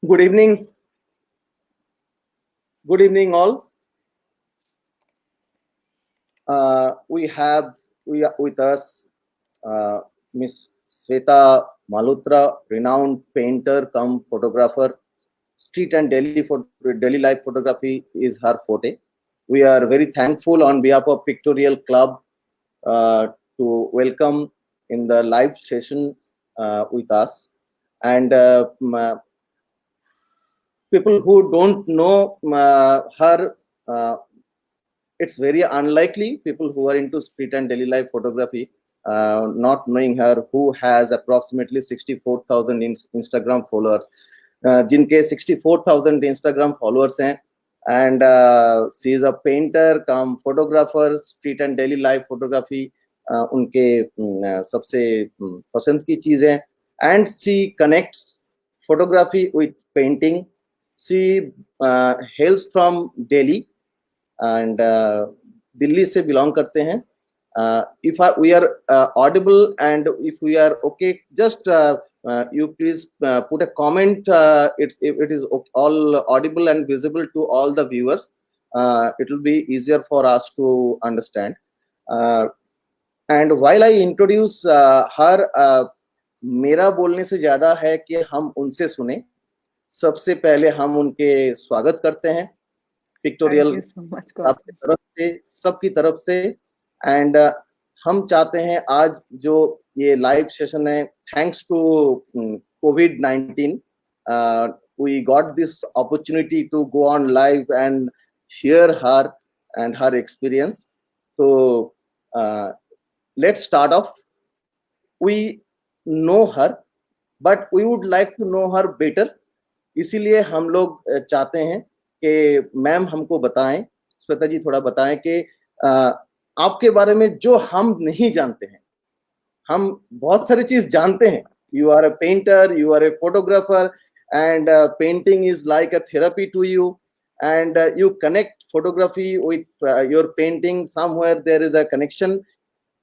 Good evening. Good evening, all. We are with us Miss Sweta Malhotra, renowned painter come photographer. Street and daily life photography is her forte. We are very thankful on behalf of Pictorial Club to welcome in the live session with us. And people who don't know her, it's very unlikely people who are into street and daily life photography not knowing her, who has approximately 64,000 Instagram followers, जिनके 64,000 Instagram followers हैं, and she is a painter come photographer. Street and daily life photography उनके सबसे पसंद की चीज है, and she connects photography with painting. She hails from Delhi and Delhi से belong करते हैं. If we are audible and if we are okay, just you please put a comment. If it is all audible and visible to all the viewers, it will be easier for us to understand. And while I introduce her, मेरा बोलने से ज्यादा है कि हम उनसे सुने. सबसे पहले हम उनके स्वागत करते हैं पिक्टोरियल आपकी तरफ से, सबकी तरफ से. एंड हम चाहते हैं आज जो ये लाइव सेशन है, thanks to COVID-19 we got this opportunity to go on live and hear her and her experience. So let's start off. We know her, but we would like to know her better. इसीलिए हम लोग चाहते हैं कि ma'am हमको बताएं, श्वेता जी थोड़ा बताएं कि आपके बारे में जो हम नहीं जानते हैं. हम बहुत सारी चीज जानते हैं. You are a painter, you are a photographer, and painting is like a therapy to you, and you connect photography with your painting. Somewhere there is a connection.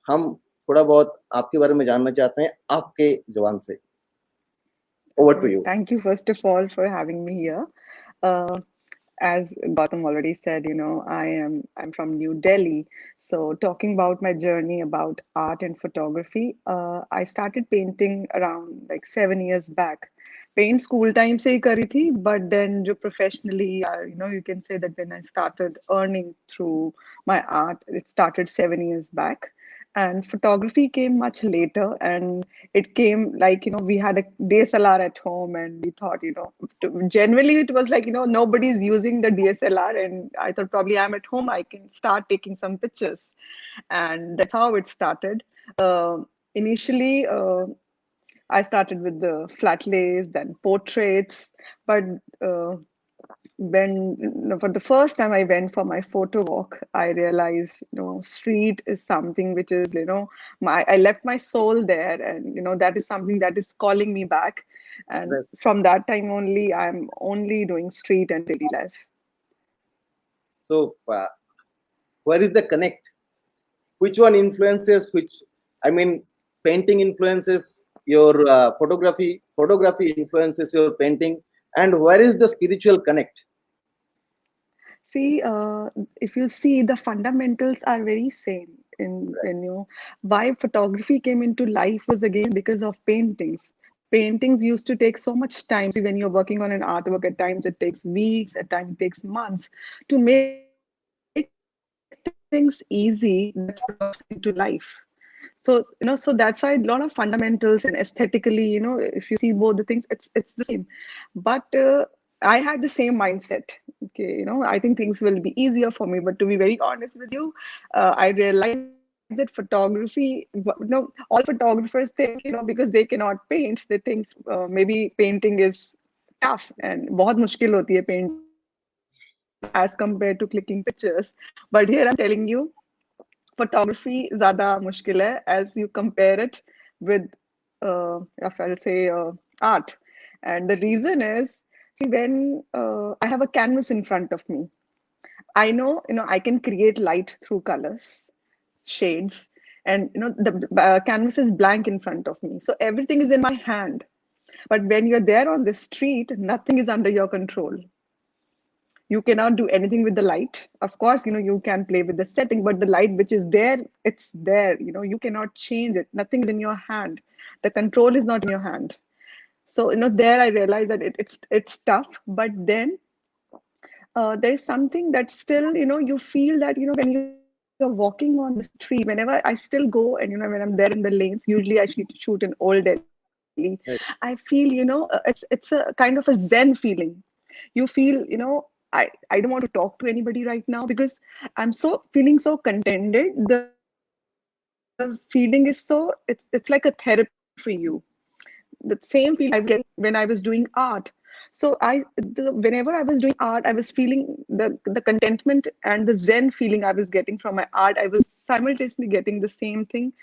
हम थोड़ा बहुत आपके बारे में जानना चाहते हैं आपके जुबान से. Over to you. Thank you, first of all, for having me here. As Gautam already said, I'm from New Delhi. So talking about my journey about art and photography, I started painting around like 7 years back. Paint school time se hi kari thi, but then jo professionally, you can say that when I started earning through my art, it started 7 years back. And photography came much later, and it came like we had a DSLR at home, and we thought generally it was like nobody's using the DSLR, and I thought probably I'm at home, I can start taking some pictures, and that's how it started. Initially, I started with the flat lays, then portraits, but when for the first time I went for my photo walk, I realized street is something which is I left my soul there, and that is something that is calling me back. And Right. from that time only, I'm only doing street and daily life. So where is the connect? Which one influences which? I mean, painting influences your photography influences your painting, and where is the spiritual connect? See, if you see, the fundamentals are very same. In when why photography came into life was again because of paintings. Paintings used to take so much time. See, when you're working on an artwork, at times it takes weeks, at times it takes months to make things easy. That's photography into life. So so that's why a lot of fundamentals and aesthetically, if you see both the things, it's the same. But I had the same mindset. Okay, I think things will be easier for me. But to be very honest with you, I realized that photography, all photographers think, because they cannot paint, they think maybe painting is tough and बहुत मुश्किल होती है painting as compared to clicking pictures. But here I'm telling you, photography ज़्यादा मुश्किल है as you compare it with, if I'll say, art. And the reason is, see, when I have a canvas in front of me, I know, I can create light through colors, shades, and the canvas is blank in front of me. So everything is in my hand. But when you're there on the street, nothing is under your control. You cannot do anything with the light. Of course, you can play with the setting, but the light which is there, it's there. You cannot change it. Nothing is in your hand. The control is not in your hand. So there I realized that it's tough, but then there is something that still you feel that when you're walking on the street, whenever I still go, and when I'm there in the lanes, usually I shoot in Old Delhi, I Right. feel it's a kind of a zen feeling. You feel I don't want to talk to anybody right now because I'm so feeling so contented. The feeling is so it's like a therapy for you. The same feeling I was getting when I was doing art. So whenever I was doing art, I was feeling the contentment and the zen feeling I was getting from my art. I was simultaneously getting the same thing,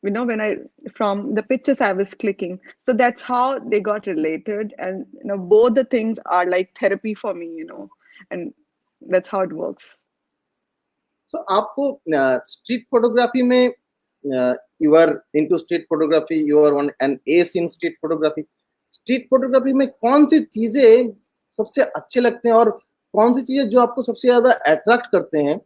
when I from the pictures I was clicking. So that's how they got related, and both the things are like therapy for me, and that's how it works. So आपको street photography में you are into street photography, you are an ace in street photography. Street photography में कौन सी चीजें सबसे अच्छे लगते हैं और कौन सी चीजें जो आपको सबसे ज्यादा अट्रैक्ट करते हैं?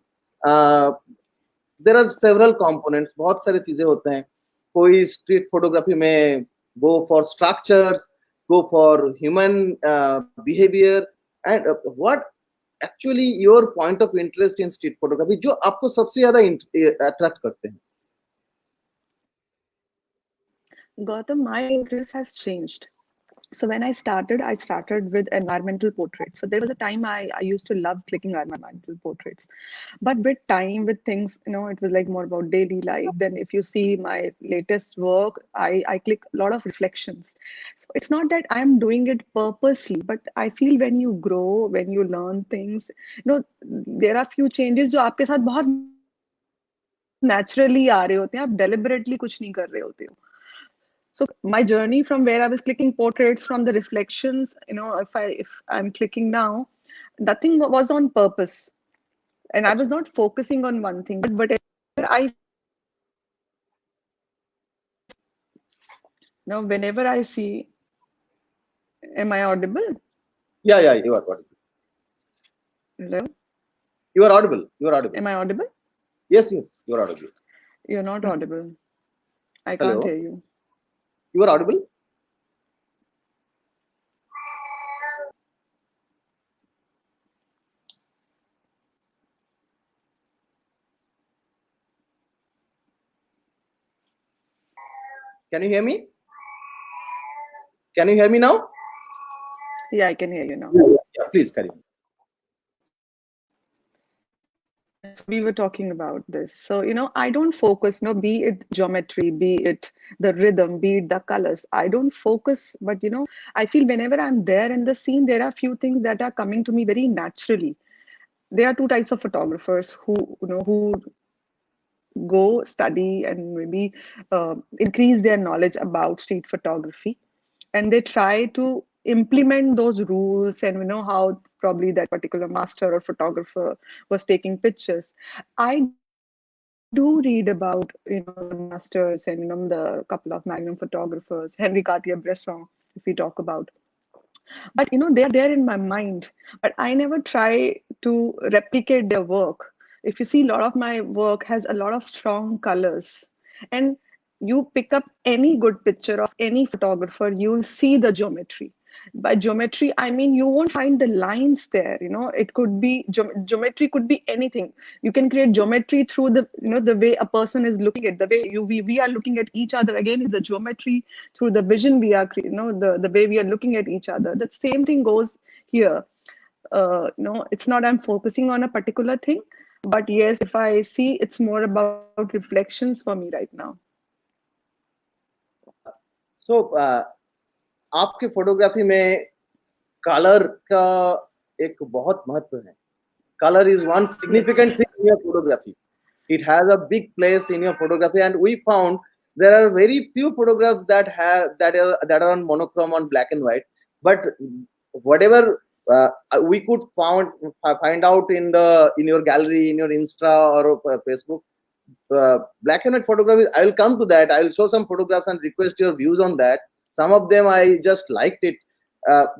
देयर आर सेवरल कंपोनेंट्स, बहुत सारी चीजें होते हैं. कोई स्ट्रीट फोटोग्राफी में go for structures, go for human behavior, and what actually your point of interest in street photography जो आपको सबसे ज्यादा अट्रैक्ट करते हैं? Gautam, my interest has changed. So when I started with environmental portraits. So there was a time I used to love clicking environmental portraits. But with time, with things, it was like more about daily life. Then if you see my latest work, I click a lot of reflections. So it's not that I'm doing it purposely, but I feel when you grow, when you learn things, there are few changes जो आपके साथ बहुत naturally आ रहे होते हैं. आप deliberately कुछ नहीं कर रहे होते हो. So my journey from where I was clicking portraits from the reflections, if I'm clicking now, nothing was on purpose, and I was अच्छा. not focusing on one thing. But whatever I whenever I see, am I audible? Yeah, you are audible. Hello, You are audible. You are audible. am I audible? Yes, you are audible. You're not audible. I can't Hello, hear you. you are audible. Can you hear me? Can you hear me now? Yeah, I can hear you now. Yeah, please carry on. Yes, so we were talking about this. So, I don't focus, be it geometry, be it the rhythm, be it the colors. I don't focus, but, I feel whenever I'm there in the scene, there are few things that are coming to me very naturally. There are two types of photographers who go study and maybe increase their knowledge about street photography, and they try to implement those rules, and how probably that particular master or photographer was taking pictures. I do read about the masters and the couple of magnum photographers, Henri Cartier-Bresson, if we talk about. But they are there in my mind, but I never try to replicate their work. If you see, a lot of my work has a lot of strong colors, and you pick up any good picture of any photographer, you'll see the geometry. By geometry, I mean you won't find the lines there. It could be geometry, could be anything. You can create geometry through the way a person is looking at, the way we are looking at each other. Again, is a geometry through the vision we are the way we are looking at each other. The same thing goes here. It's not I'm focusing on a particular thing, but yes, if I see, it's more about reflections for me right now. So आपके photography में colour का एक बहुत महत्व है. Color is one significant thing in your photography. It has a big place in your photography, and we found there are very few photographs that are on monochrome, on black and white. But whatever we could find out in your gallery, in your Insta or Facebook, black and white photography. I will come to that. I will show some photographs and request your views on that. Some of them I just liked it.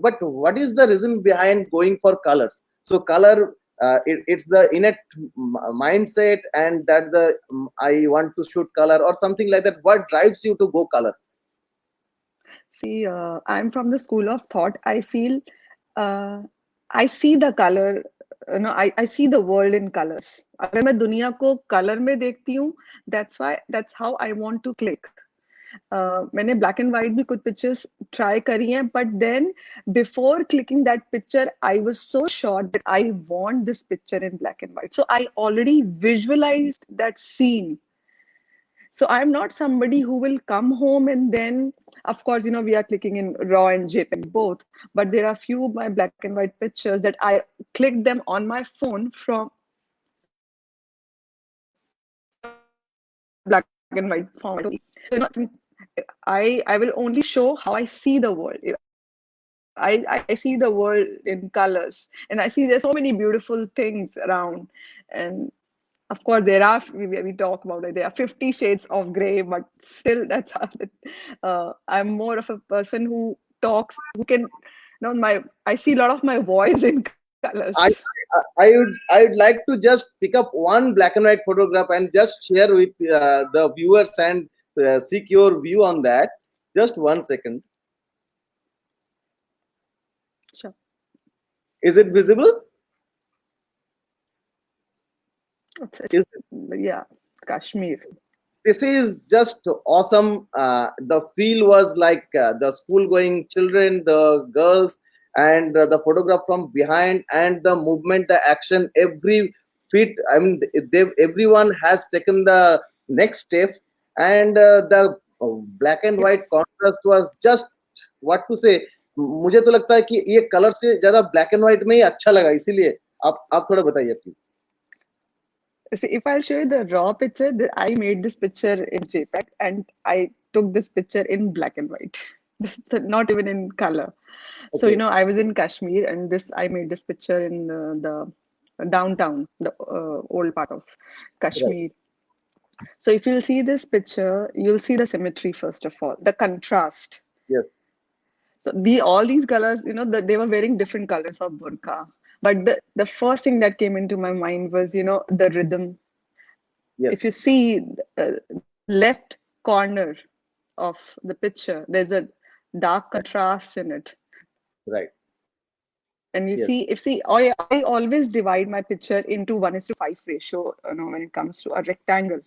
But what is the reason behind going for colors? So color, it's the innate mindset, and that the I want to shoot color or something like that. What drives you to go color? See, I'm from the school of thought. I feel uh, I see the color, I see the world in colors. अगर मैं दुनिया को color में देखती हूँ, that's how I want to click. मैंने black and white भी कुछ pictures try करी हैं, but then before clicking that picture, I was so sure that I want this picture in black and white. So I already visualized that scene. So I'm not somebody who will come home and then, of course, we are clicking in RAW and JPEG both, but there are few of my black and white pictures that I clicked them on my phone from black and white format. So, I will only show how I see the world. I see the world in colors, and I see there's so many beautiful things around. And of course, we talk about it. There are 50 shades of gray, but still, that's how I'm more of a person who talks, who can, I see a lot of my voice in colors. I I would like to just pick up one black and white photograph and just share with the viewers and seek your view on that. Just 1 second. Sure. Is it visible? It's, Is yeah, Kashmir. This is just awesome. The feel was like the school going children, the girls, and the photograph from behind, and the movement, the action, every feet. I mean, everyone has taken the next step, and the black and white Yes. contrast was just what to say. मुझे तो लगता है कि ये colour से ज्यादा black and white में ही अच्छा लगा, इसीलिए आप थोड़ा बताइए please. See, if I'll show you the raw picture, I made this picture in JPEG and I took this picture in black and white, not even in color. So, Okay, I was in Kashmir and I made this picture in the downtown, the old part of right. Kashmir. So, if you'll see this picture, you'll see the symmetry first of all, the contrast. Yes, So, all these colors, they were wearing different colors of burqa. But the first thing that came into my mind was, the rhythm. If you yes, see the left corner of the picture, there's a dark right, contrast in it. right. And Yes, I always divide my picture into 1:5 ratio, when it comes to a rectangle.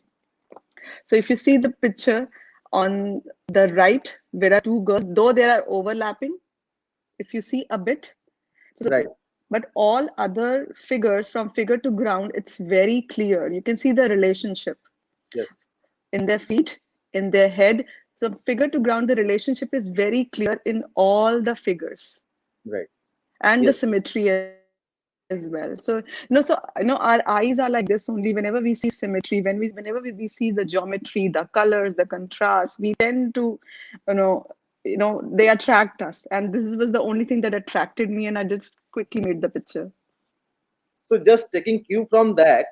So if you see the picture on the right, there are two girls, though they are overlapping. If you see a bit, so, right. but all other figures from figure to ground, it's very clear. You can see the relationship Yes, in their feet, in their head. So figure to ground, the relationship is very clear in all the figures right. and the Yes. symmetry as well. So our eyes are like this only whenever we see symmetry, whenever we see the geometry, the colors, the contrast, we tend to, you know, they attract us. And this was the only thing that attracted me, and I just quickly made the picture. So just taking cue from that,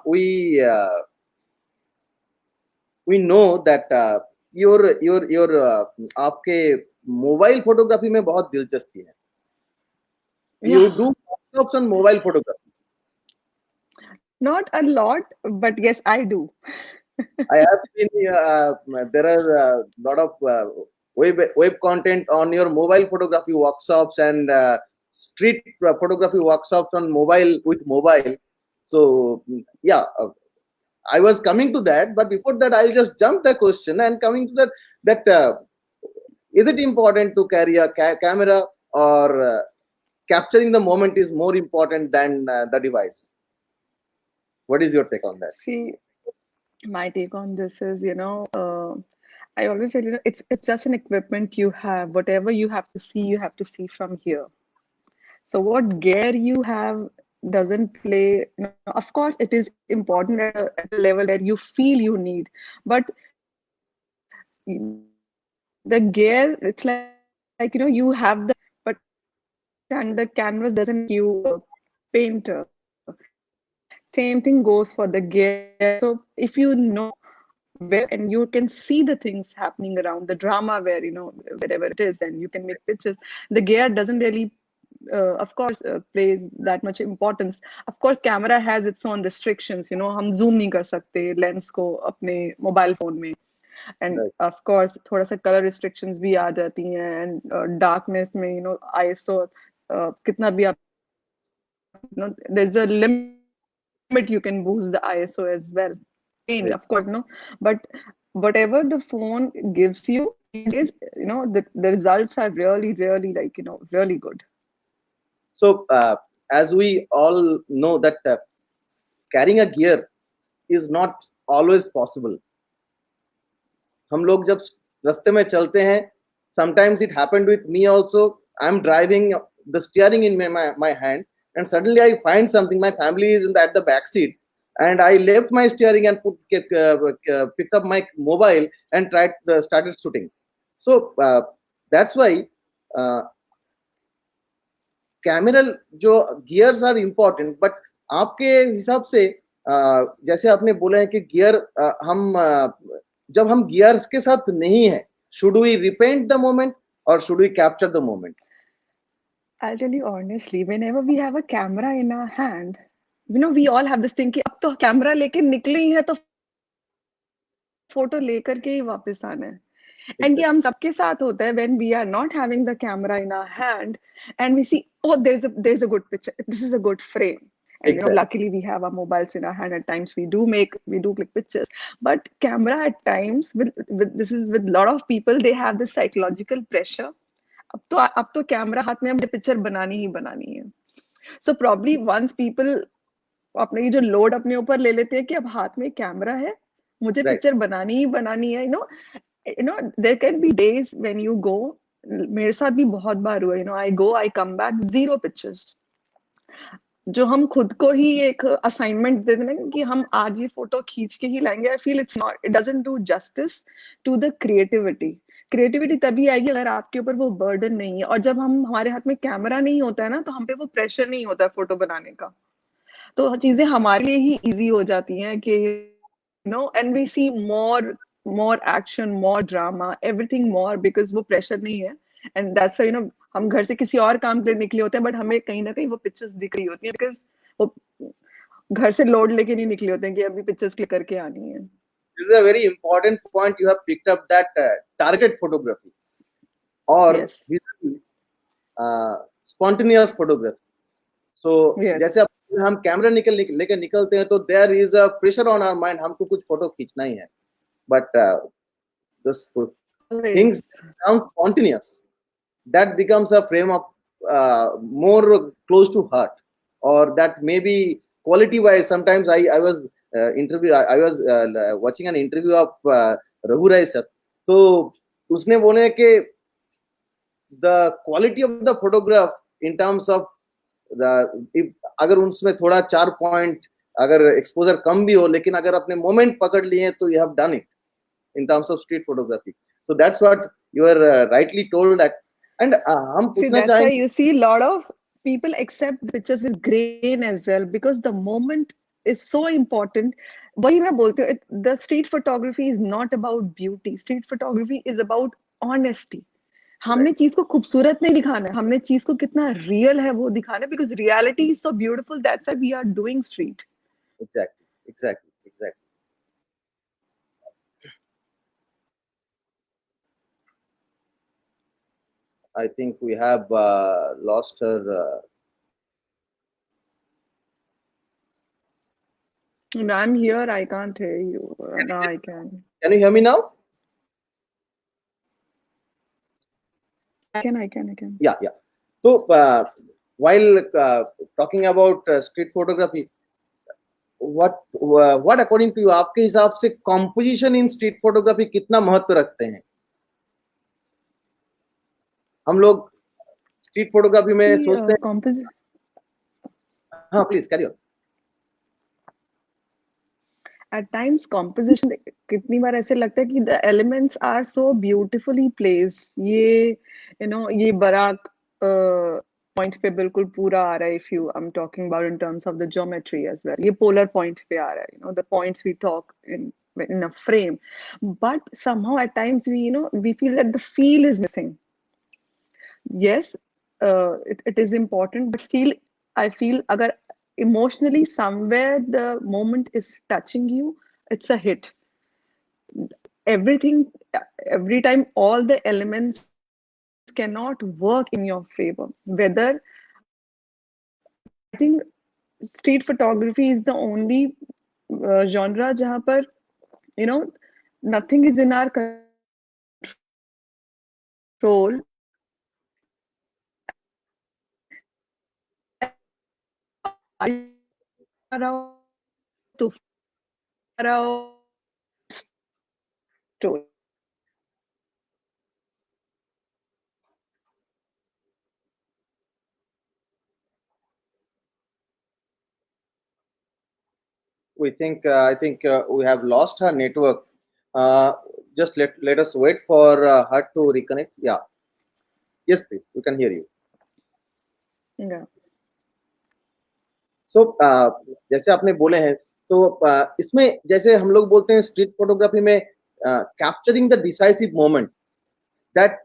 we know that your आपके mobile photography में बहुत दिलचस्पी है. You Yeah, do workshops on mobile photography. not a lot, but yes, I do. I have seen there are a lot of web content on your mobile photography workshops and street photography workshops on mobile with mobile. So yeah, I was coming to that, but before that, I'll just jump the question and coming to that is it important to carry a camera, or capturing the moment is more important than the device? What is your take on that? See, my take on this is, I always say, it's just an equipment you have. Whatever you have to see, you have to see from here. So what gear you have doesn't play. Of course, it is important at a level where you feel you need, but the gear, it's like, you have the, but and the canvas doesn't make you a painter. Same thing goes for the gear. So if you know where, and you can see the things happening around, the drama where, wherever it is, and you can make pictures. The gear doesn't really, of course, plays that much importance. Of course, camera has its own restrictions. हम zoom नहीं कर सकते lens को अपने mobile phone में, and Right. of course थोड़ा सा color restrictions भी आ जाती हैं, and darkness में ISO कितना भी आप, there's a limit you can boost the ISO as well. Change, Right. of course, no, but whatever the phone gives you is, the results are really, really, like, really good. So, as we all know that carrying a gear is not always possible. हम लोग जब रास्ते में चलते हैं, sometimes it happened with me also. I'm driving, the steering in my hand, and suddenly I find something. My family is at the back seat, and I left my steering and picked up my mobile and started shooting. So that's why camera जो gears are important, but आपके हिसाब से जैसे आपने बोला है कि gear जब हम गियर्स के साथ नहीं है, should we repent the moment और should we capture the moment? I'll tell you honestly, whenever we have a camera in our hand, we all have this thing कि अब तो कैमरा लेके निकले ही है तो फोटो लेकर के ही वापस आना है. And ये हम सबके साथ होता है when we are not having the camera in our hand and we see, oh, there's a good picture, this is a good frame. And Exactly. luckily we have our mobiles in our hand. At times we do click pictures, but camera at times with lot of people, they have this psychological pressure. अब तो camera हाथ में, मुझे picture बनानी ही बनानी है. So probably once people अपने ये जो लोड अपने ऊपर ले लेते हैं कि अब हाथ में कैमरा है, मुझे Right. पिक्चर बनानी ही बनानी है. There can be days when you go, मेरे साथ भी बहुत बार हुआ, I come back 0 pictures. जो हम खुद को ही एक असाइनमेंट दे दें कि हम आज ये फोटो खींच के ही लाएंगे, I feel it doesn't do justice to the creativity तभी आएगी अगर आपके ऊपर वो बर्डन नहीं है. और जब हमारे हाथ में कैमरा नहीं होता है ना, तो हम पे वो प्रेशर नहीं होता है फोटो बनाने का, तो चीजें हमारे लिए ही इजी हो जाती हैं कि and we see more action, more drama, everything more, because वो प्रेशर नहीं है. एंड दैट्स हम घर से किसी और काम के लिए निकले होते हैं, बट हमें कहीं ना कहीं वो पिक्चर्स दिख रही होती हैं, बिकॉज वो घर से लोड लेके नहीं निकले होते हैं कि अभी पिक्चर्स क्लिक करके आनी है. This is a very important point you have picked up, that target photography or Yes. spontaneous photography. So Yes. जैसे हम कैमरा लेकर निकलते हैं तो there is a pressure on our mind, हमको कुछ फोटो खींचना ही है, but this things become spontaneous. That becomes a frame of more close to heart, or that maybe quality wise. Sometimes I was watching an interview of Raghu Rai sir. तो उसने बोले कि the quality of the photograph in terms of अगर उसमें थोड़ा 4 point अगर exposure कम भी हो, लेकिन अगर अपने मोमेंट पकड़ लिए तो you have done it in terms of street photography. So that's what you are rightly told that. And हम पूछना चाहेंगे, you see lot of people accept pictures with grain as well, because the moment is so important. वही मैं बोलती हूँ, the street photography is not about beauty. Street photography is about honesty. हमने चीज को खूबसूरत नहीं दिखाना है, हमने चीज को कितना रियल है वो दिखाना है, because reality is so beautiful. That's why we are doing street. Exactly. I think we have lost her. And I'm here, I can't hear you. Now I can. Can you hear me now? I can. Yeah. So while talking about street photography, what according to you, आपके हिसाब से composition in street photography कितना महत्व रखते हैं? हम लोग street photography में सोचते हैं. हाँ, please carry on. At times composition कितनी बार ऐसे लगता है कि the elements are so beautifully placed. ये बराक point पे बिल्कुल पूरा आ रहा है. If I'm talking about in terms of the geometry as well, ये polar point पे आ रहा है. The points we talk in in a frame. But somehow at times we feel that the feel is missing. Yes, it is important, but still I feel agar emotionally somewhere the moment is touching you, it's a hit. Everything, every time all the elements cannot work in your favor. Whether I think street photography is the only genre jahan par you know nothing is in our control, I think we have lost her network. Uh, just let us wait for her to reconnect. Yeah, yes, please. We can hear you. yeah. सो जैसे आपने बोले हैं तो इसमें जैसे हम लोग बोलते हैं स्ट्रीट फोटोग्राफी में capturing the decisive moment that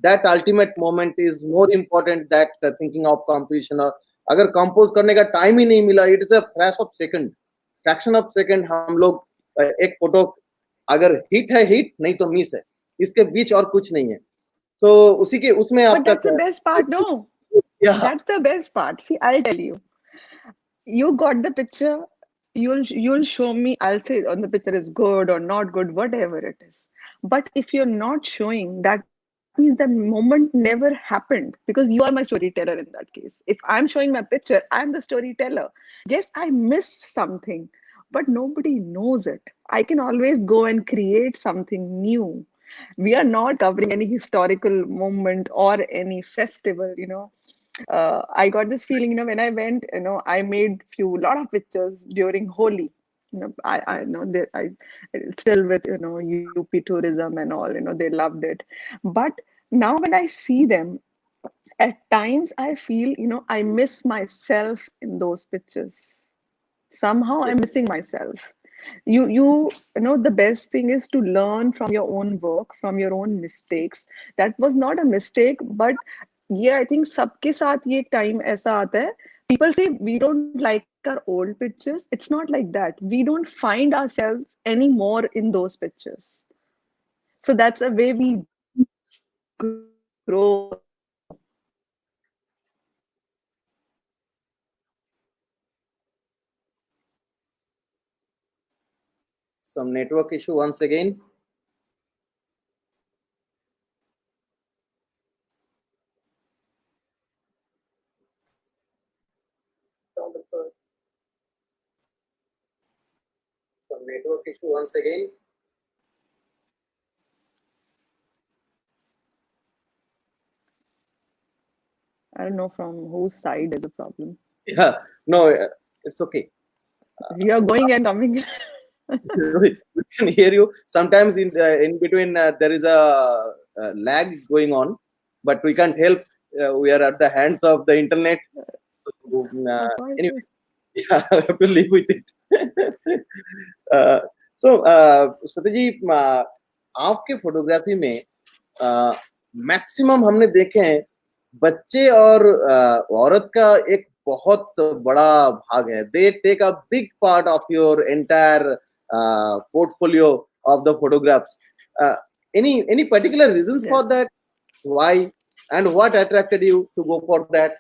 that ultimate moment is more important that thinking of composition और अगर कंपोज करने का टाइम ही नहीं मिला it is a fraction of second हम लोग एक फोटो अगर हिट है हिट नहीं तो मिस है इसके बीच और कुछ नहीं है तो उसी के उसमें But आपका that's the best part, no? या That's the best part. See, I'll tell you. You got the picture. You'll show me. I'll say on the picture is good or not good, whatever it is. But if you're not showing, that means the moment never happened because you are my storyteller in that case. If I'm showing my picture, I'm the storyteller. Yes, I missed something, but nobody knows it. I can always go and create something new. We are not covering any historical moment or any festival, I got this feeling, when I went, I made lot of pictures during Holi. I know that I still with, UP tourism and all, they loved it. But now when I see them, at times I feel, I miss myself in those pictures. Somehow I'm missing myself. You know the best thing is to learn from your own work, from your own mistakes. That was not a mistake, but yeah, I think सबके साथ ये time ऐसा आता है. People say we don't like our old pictures. It's not like that. We don't find ourselves anymore in those pictures. So that's a way we grow. some network issue once again. Some network issue once again. I don't know from whose side is the problem. Yeah, no, it's okay. We are going and coming. We can hear you. Sometimes in between there is a lag going on, but we can't help. We are at the hands of the internet. So, anyway, yeah, I have to live with it. uh, so, श्रुति जी, आपके photography में maximum हमने देखे हैं बच्चे और औरत का एक बहुत बड़ा भाग है. They take a big part of your entire portfolio of the photographs. Any particular reasons for that? Why and what attracted you to go for that?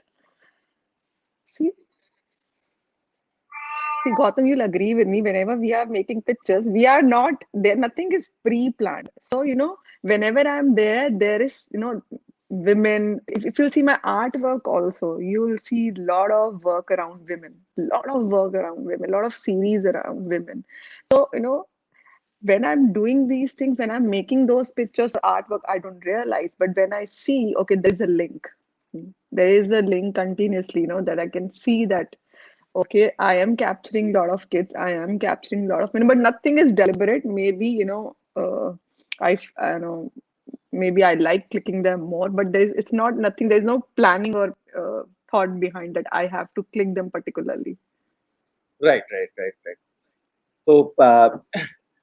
See, See, Gautam, you'll agree with me. Whenever we are making pictures, we are not there. Nothing is pre-planned. So, whenever I'm there, there is, women. If you'll see my artwork also, you'll see a lot of work around women, lot of work around women, a lot of series around women. So, when I'm doing these things, when I'm making those pictures or artwork, I don't realize. But when I see, okay, there's a link. There is a link continuously, that I can see that okay, I am capturing a lot of kids, I am capturing a lot of men, but nothing is deliberate. Maybe, I don't know, maybe I like clicking them more, but it's not nothing, there's no planning or thought behind that I have to click them particularly. Right. So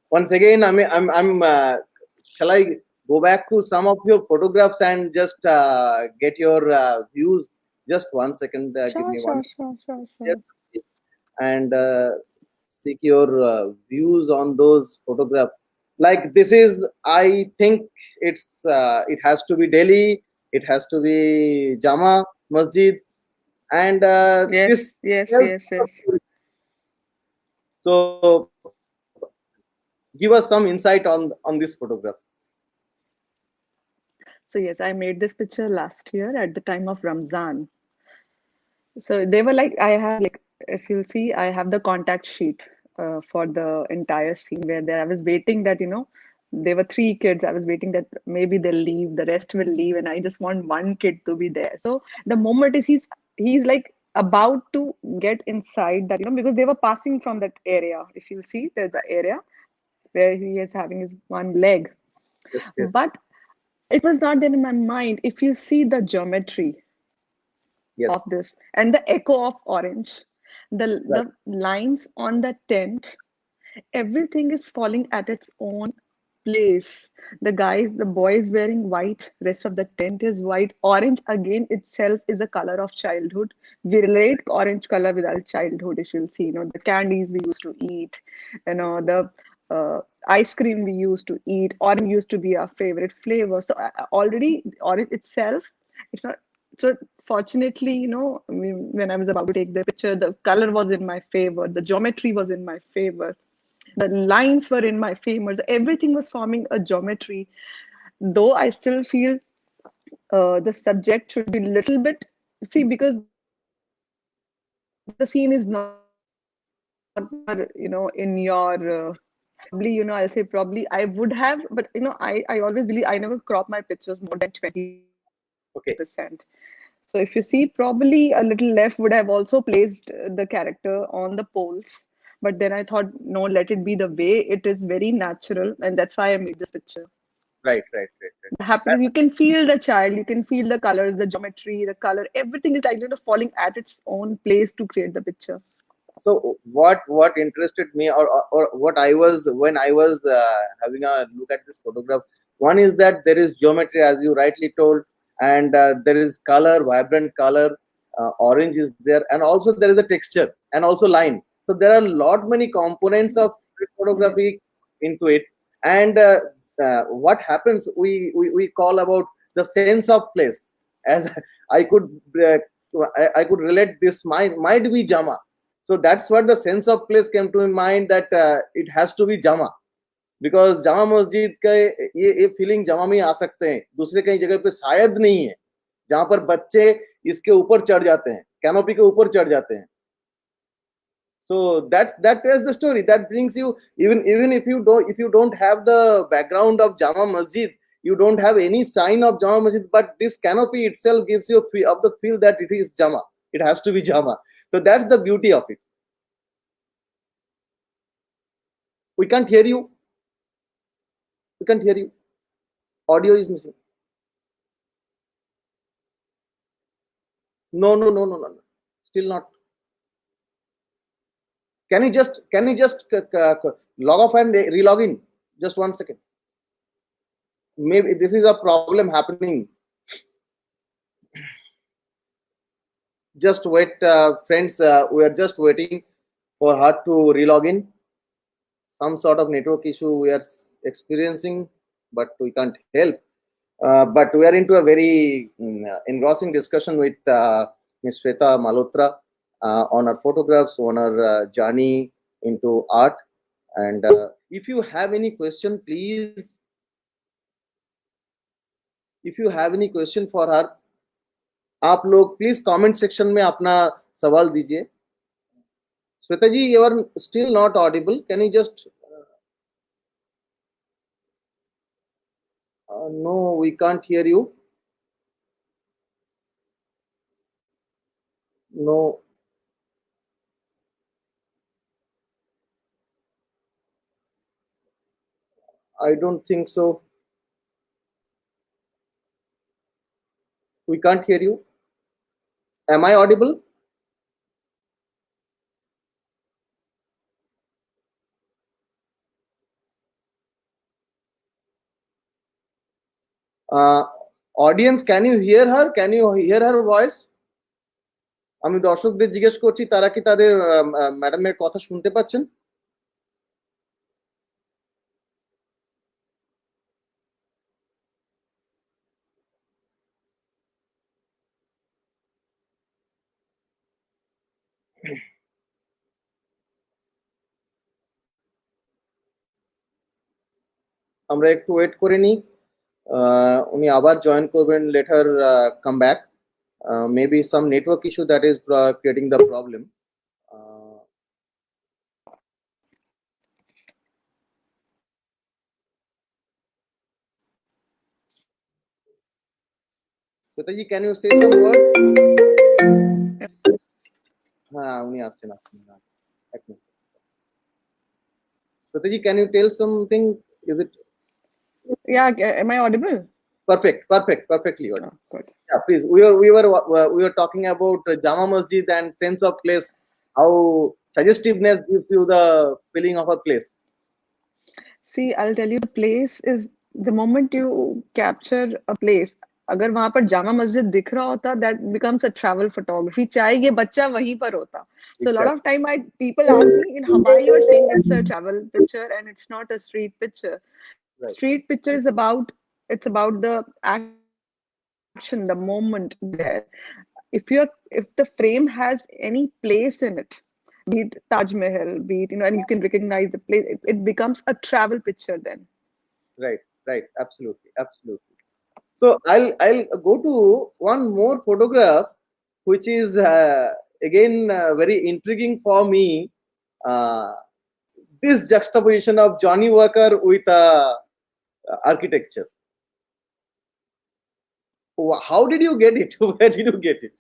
Once again, shall I go back to some of your photographs and just get your views? Just 1 second, give Sure, me sure, one. sure, sure, Yes, sure. and seek your views on those photographs. Like this is, I think it has to be Delhi, it has to be Jama Masjid, and this Yes, yes, tells yes, a yes. story. So give us some insight on this photograph. So yes, I made this picture last year at the time of Ramzan. So they were like, I have like, if you'll see, I have the contact sheet for the entire scene where there I was waiting that, there were three kids. I was waiting that maybe they'll leave, the rest will leave, and I just want one kid to be there. So the moment is he's like about to get inside that, because they were passing from that area. If you see, there's the area where he is having his one leg. Yes, yes, But it was not there in my mind. If you see the geometry of yes, this and the echo of orange, the right. the lines on the tent, everything is falling at its own place. The boy is wearing white, rest of the tent is white. Orange again itself is a color of childhood. We relate orange color with our childhood. If you'll see, the candies we used to eat, the ice cream we used to eat. Orange used to be our favorite flavor. So already orange itself, it's not. So fortunately, when I was about to take the picture, the color was in my favor, the geometry was in my favor, the lines were in my favor, everything was forming a geometry. Though I still feel the subject should be little bit, see, because the scene is not in your probably, I'll say probably I would have, but I always believe I never crop my pictures more than 20%. Okay, So if you see, probably a little left would have also placed the character on the poles. But then I thought, no, let it be the way it is, very natural, and that's why I made this picture. right, right, right, right. The happiness, you can feel the child, you can feel the colors, the geometry, the color, everything is like falling at its own place to create the picture. So what interested me, or what I was when I was having a look at this photograph, one is that there is geometry, as you rightly told, and there is color, vibrant color, orange is there, and also there is a texture and also line. So there are a lot many components of street Yes. photography into it. And what happens, we call about the sense of place. As I could uh, I could relate this, might be Jama. So that's what the sense of place came to my mind, that it has to be Jama. Because Jama Masjid का ये feeling जमा में ही आ सकते हैं, दूसरे कहीं जगह पे शायद नहीं है, जहां पर बच्चे इसके ऊपर चढ़ जाते हैं, कैनोपी के ऊपर चढ़ जाते हैं. So that is the story that brings you, even if you don't have the background of Jama Masjid, you don't have any sign of Jama Masjid, but this canopy itself gives you of the feel that it is Jama. It has to be Jama. So that's the beauty of it. We can't hear you. We can't hear you. Audio is missing. No, no, no, no, no, no. Still not. Can you just log off and relog in? Just 1 second. Maybe this is a problem happening. Just wait, friends. We are just waiting for her to relog in. Some sort of network issue we are experiencing, but we can't help. But we are into a very engrossing discussion with Ms. Shweta Malhotra on her photographs, on her journey into art. And if you have any question, please, if you have any question for her, आप लोग please comment section में अपना सवाल दीजिए. श्वेता जी, you are still not audible. Can you just no, we can't hear you. No, I don't think so. We can't hear you. Am I audible? Audience, can you hear her? Can you hear her voice? আমি দর্শকদের জিজ্ঞেস করছি তারা কি তাদের ম্যাডামের কথা শুনতে পাচ্ছেন? আমরা একটু ওয়েট করে নিই, উনি আবার জয়েন করবেন, let her come back, maybe some network issue that is creating the problem. Swetaji, can you say some words? হ্যাঁ, উনি আসছেন আসছেন, এক minute. Swetaji, can you tell something? Is it Yeah, am I audible? perfectly audible. Oh, good. Yeah, please. We were talking about Jama Masjid and sense of place. How suggestiveness gives you the feeling of a place. See, I'll tell you, the place is the moment you capture a place. अगर वहां पर जामा मस्जिद दिख रहा होता, that becomes a travel photography. चाहे ये बच्चा वहीं पर होता. So a lot of time, people ask me, in Hawaii, you're saying it's a travel picture and it's not a street picture. Right. Street picture is it's about the action, the moment there. If the frame has any place in it, be it Taj Mahal, be it, and you can recognize the place, it becomes a travel picture then. Right, absolutely. So I'll go to one more photograph, which is again very intriguing for me. This juxtaposition of Johnny Walker with architecture. How did you get it? Where did you get it?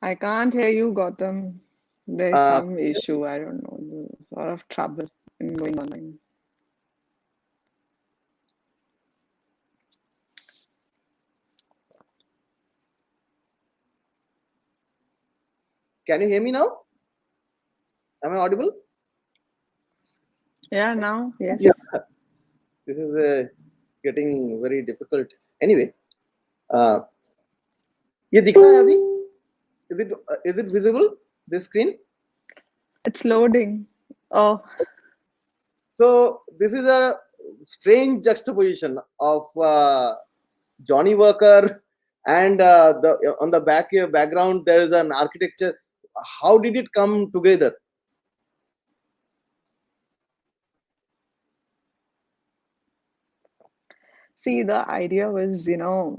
I can't hear you, Gautam. There's some issue. I don't know. There's a lot of trouble in going online. Can you hear me now? Am I audible? Yeah, now, yes. Yeah. This is getting very difficult. Anyway, ये दिख रहा है अभी? Is it visible? This screen? It's loading. Oh. So this is a strange juxtaposition of Johnny Walker and on the background there is an architecture. How did it come together? See, the idea was, the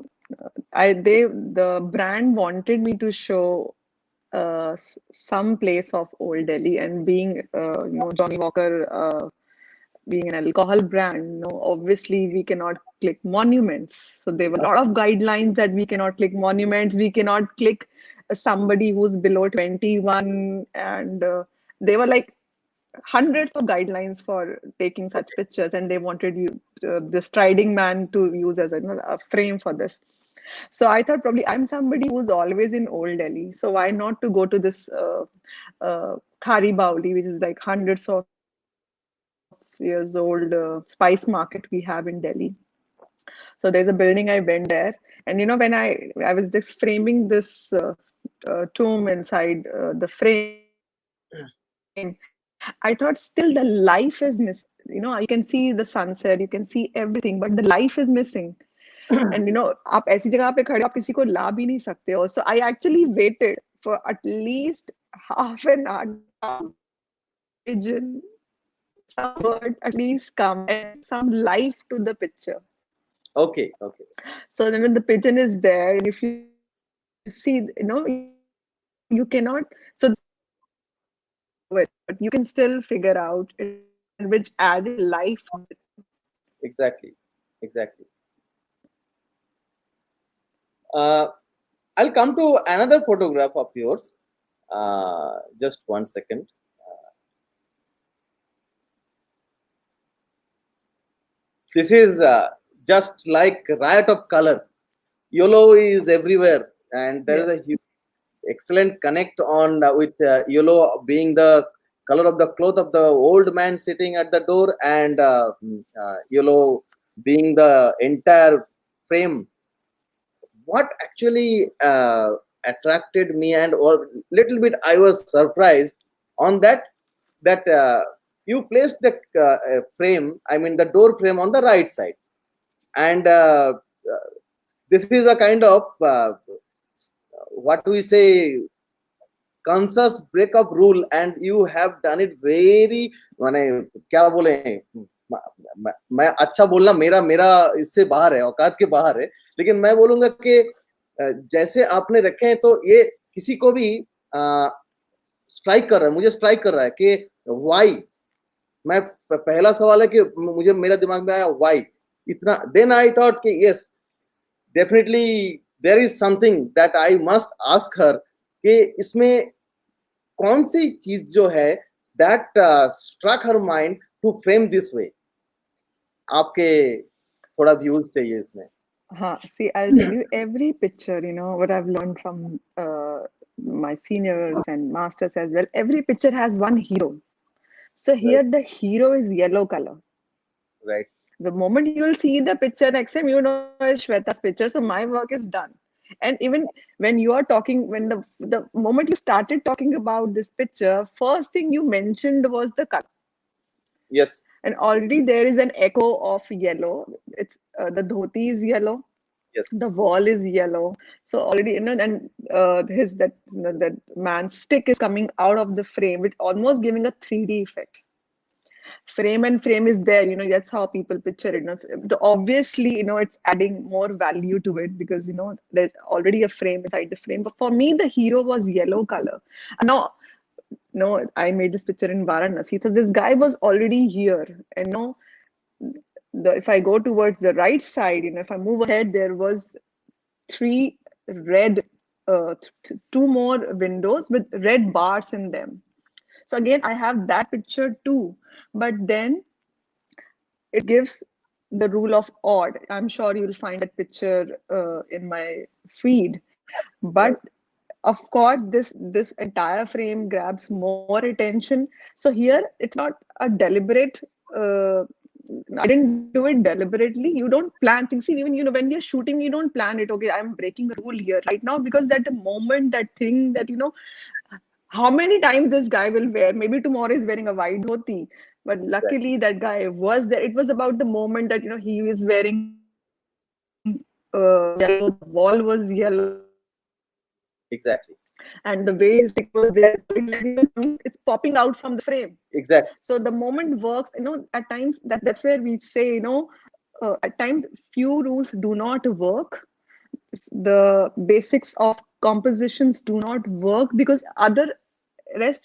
brand wanted me to show some place of old Delhi, and being, Johnny Walker, being an alcohol brand, obviously we cannot click monuments. So there were a lot of guidelines that we cannot click monuments, we cannot click somebody who's below 21, and they were like hundreds of guidelines for taking such pictures, and they wanted you, the striding man, to use as a frame for this. So I thought, probably I'm somebody who's always in old Delhi, so why not to go to this Khari Bauli, which is like hundreds of years old spice market we have in Delhi. So there's a building, I went there, and when I was just framing this tomb inside the frame, I thought still the life is missing. You can see the sunset, you can see everything, but the life is missing. And आप ऐसी जगह पे खड़े, आप किसी को ला भी नहीं सकते हो. So I actually waited for at least half an hour. Pigeon, some bird at least come and some life to the picture. Okay. So then when the pigeon is there, and if you see, you cannot. So but you can still figure out which added life. Exactly. I'll come to another photograph of yours. Just 1 second. This is just like riot of color. Yellow is everywhere, and there is a huge, excellent connect on with yellow being the color of the cloth of the old man sitting at the door, and yellow being the entire frame, what actually attracted me, and or little bit I was surprised on that you placed the frame, I mean the door frame on the right side, and this is a kind of what we say conscious breakup rule, and you have done it very, माने क्या बोले, मैं अच्छा बोलना मेरा मेरा इससे बाहर है, औकात के बाहर है, लेकिन मैं बोलूंगा कि जैसे आपने रखे हैं तो ये किसी को भी स्ट्राइक कर रहा है, मुझे स्ट्राइक कर रहा है कि व्हाई। मैं पहला सवाल है कि मुझे मेरा दिमाग में आया व्हाई इतना, देन आई थॉट कि yes definitely there is something that I must ask her कि इसमें कौन सी चीज जो है that struck her mind to frame this way. आपके थोड़ा व्यूज चाहिए इसमें। See, I'll tell you every picture, what I've learned from my seniors and masters as well. Every picture has one hero. So here the hero is yellow color. Right. The moment you will see the picture next time, you know it's Shweta's picture. So my work is done. And even when you are talking, when the moment you started talking about this picture, first thing you mentioned was the color. Yes. And already there is an echo of yellow. It's the dhoti is yellow. Yes. The wall is yellow. So already, and his that man's stick is coming out of the frame, which almost giving a 3D effect. Frame and frame is there, that's how people picture it. Obviously, it's adding more value to it because there's already a frame inside the frame. But for me, the hero was yellow color. And now, no, I made this picture in Varanasi. So this guy was already here. And if I go towards the right side, if I move ahead, there was three red, two more windows with red bars in them. So again, I have that picture too. But then it gives the rule of odd. I'm sure you'll find that picture in my feed. But of course, this entire frame grabs more attention. So here, it's not a deliberate. I didn't do it deliberately. You don't plan things. See, even when you're shooting, you don't plan it. Okay, I'm breaking a rule here right now because that the moment, that thing that how many times this guy will wear. Maybe tomorrow he's wearing a white dhoti, but luckily that guy was there. It was about the moment that he was wearing yellow. The wall was yellow. Exactly. And the way his stick was there, it's popping out from the frame. Exactly. So the moment works. At times that's where we say, at times few rules do not work. The basics of compositions do not work because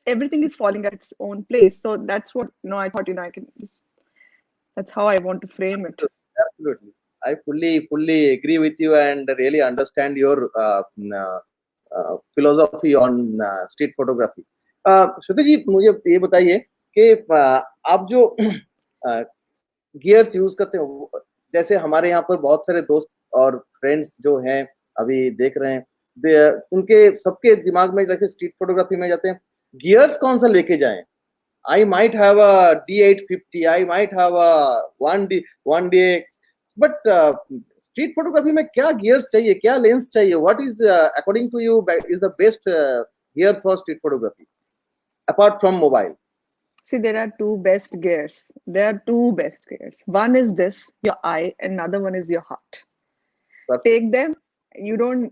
everything is falling at its own place. So that's what I thought I can just, that's how I want to frame it. Absolutely, I fully agree with you and really understand your philosophy on street photography. Shweta जी, मुझे ये बताइए कि आप जो gears use करते हो, जैसे हमारे यहाँ पर बहुत सारे दोस्त और फ्रेंड्स जो हैं अभी देख रहे हैं, उनके सबके दिमाग में जैसे स्ट्रीट फोटोग्राफी में जाते हैं, गियर्स कौन सा लेके जाएं? I might have a D850, I might have a 1DX, but street photography में क्या gears चाहिए, क्या lens चाहिए? What is according to you is the best gear for street photography apart from mobile? See, there are two best gears. One is this, your eye, and another one is your heart. Take them. You don't,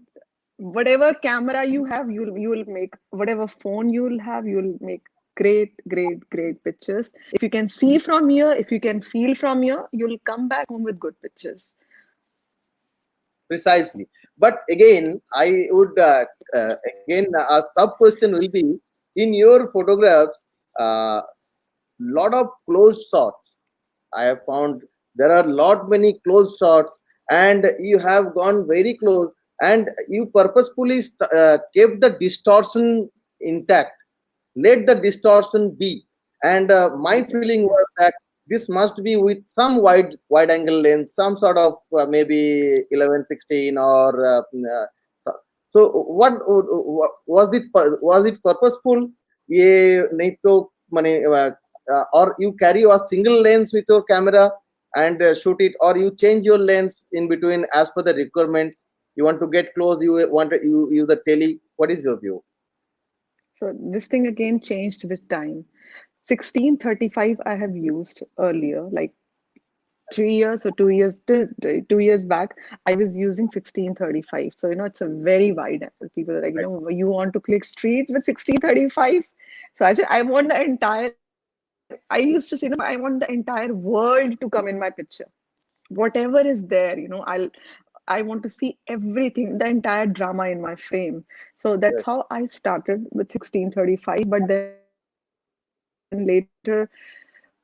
whatever camera you have, you will make, whatever phone you'll have, you'll make great pictures. If you can see from here, if you can feel from here, you'll come back home with good pictures. Precisely. But again, I would again a sub question will be, in your photographs, lot of close shots. I have found there are many close shots, and you have gone very close, and you purposefully kept the distortion intact. Let the distortion be. And my feeling was that this must be with some wide angle lens, some sort of maybe 11-16 or so what was it purposeful? ये नहीं तो माने or you carry a single lens with your camera and shoot it, or you change your lens in between as per the requirement? You want to get close, you want to you use the tele. What is your view? So this thing again changed with time. 1635 I have used earlier, like 3 years or 2 years, 2 years back, I was using 1635. So, it's a very wide angle. People are like, Right. you want to click street with 1635? So I said, I want the entire, I used to say, I want the entire world to come in my picture. Whatever is there, I want to see everything, the entire drama in my frame. So that's Right. how I started with 1635. But then later,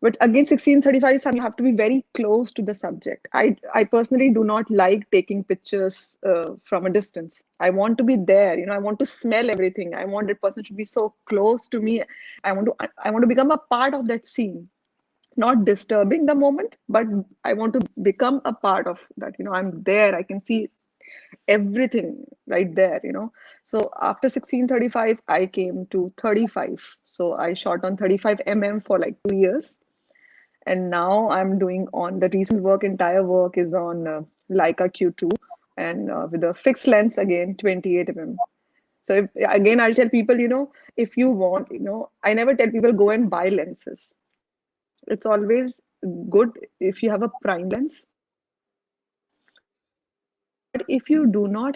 but again, 1635 is something you have to be very close to the subject. I personally do not like taking pictures from a distance. I want to be there. I want to smell everything. I want that person should be so close to me. I want to become a part of that scene, not disturbing the moment, but I want to become a part of that. I'm there. I can see everything right there. So after 1635, I came to 35. So I shot on 35 for like 2 years. And now I'm doing on the recent work, entire work is on Leica Q2 and with a fixed lens again, 28 So again, I'll tell people, if you want, I never tell people go and buy lenses. It's always good if you have a prime lens. But if you do not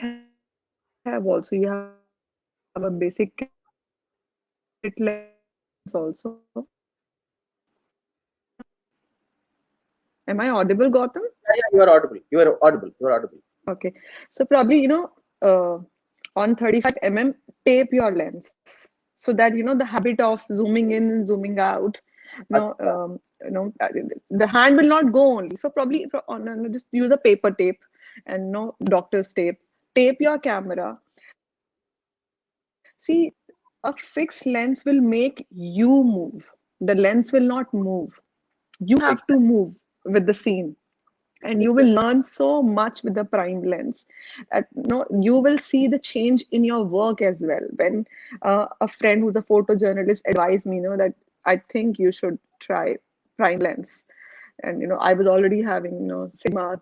have also, you have a basic kit lens also. Am I audible, Gautam? Yeah, yeah, you are audible. You are audible. You are audible. Okay. So probably, uh, on 35 tape your lens so that, the habit of zooming in and zooming out, Achha. the hand will not go only. So probably just use a paper tape and no doctor's tape. Tape your camera. See, a fixed lens will make you move. The lens will not move. You have to Exactly. move with the scene, and you will Exactly. learn so much with the prime lens. No, you will see the change in your work as well. When a friend who's a photojournalist advised me, that I think you should try prime lens. And I was already having Sigma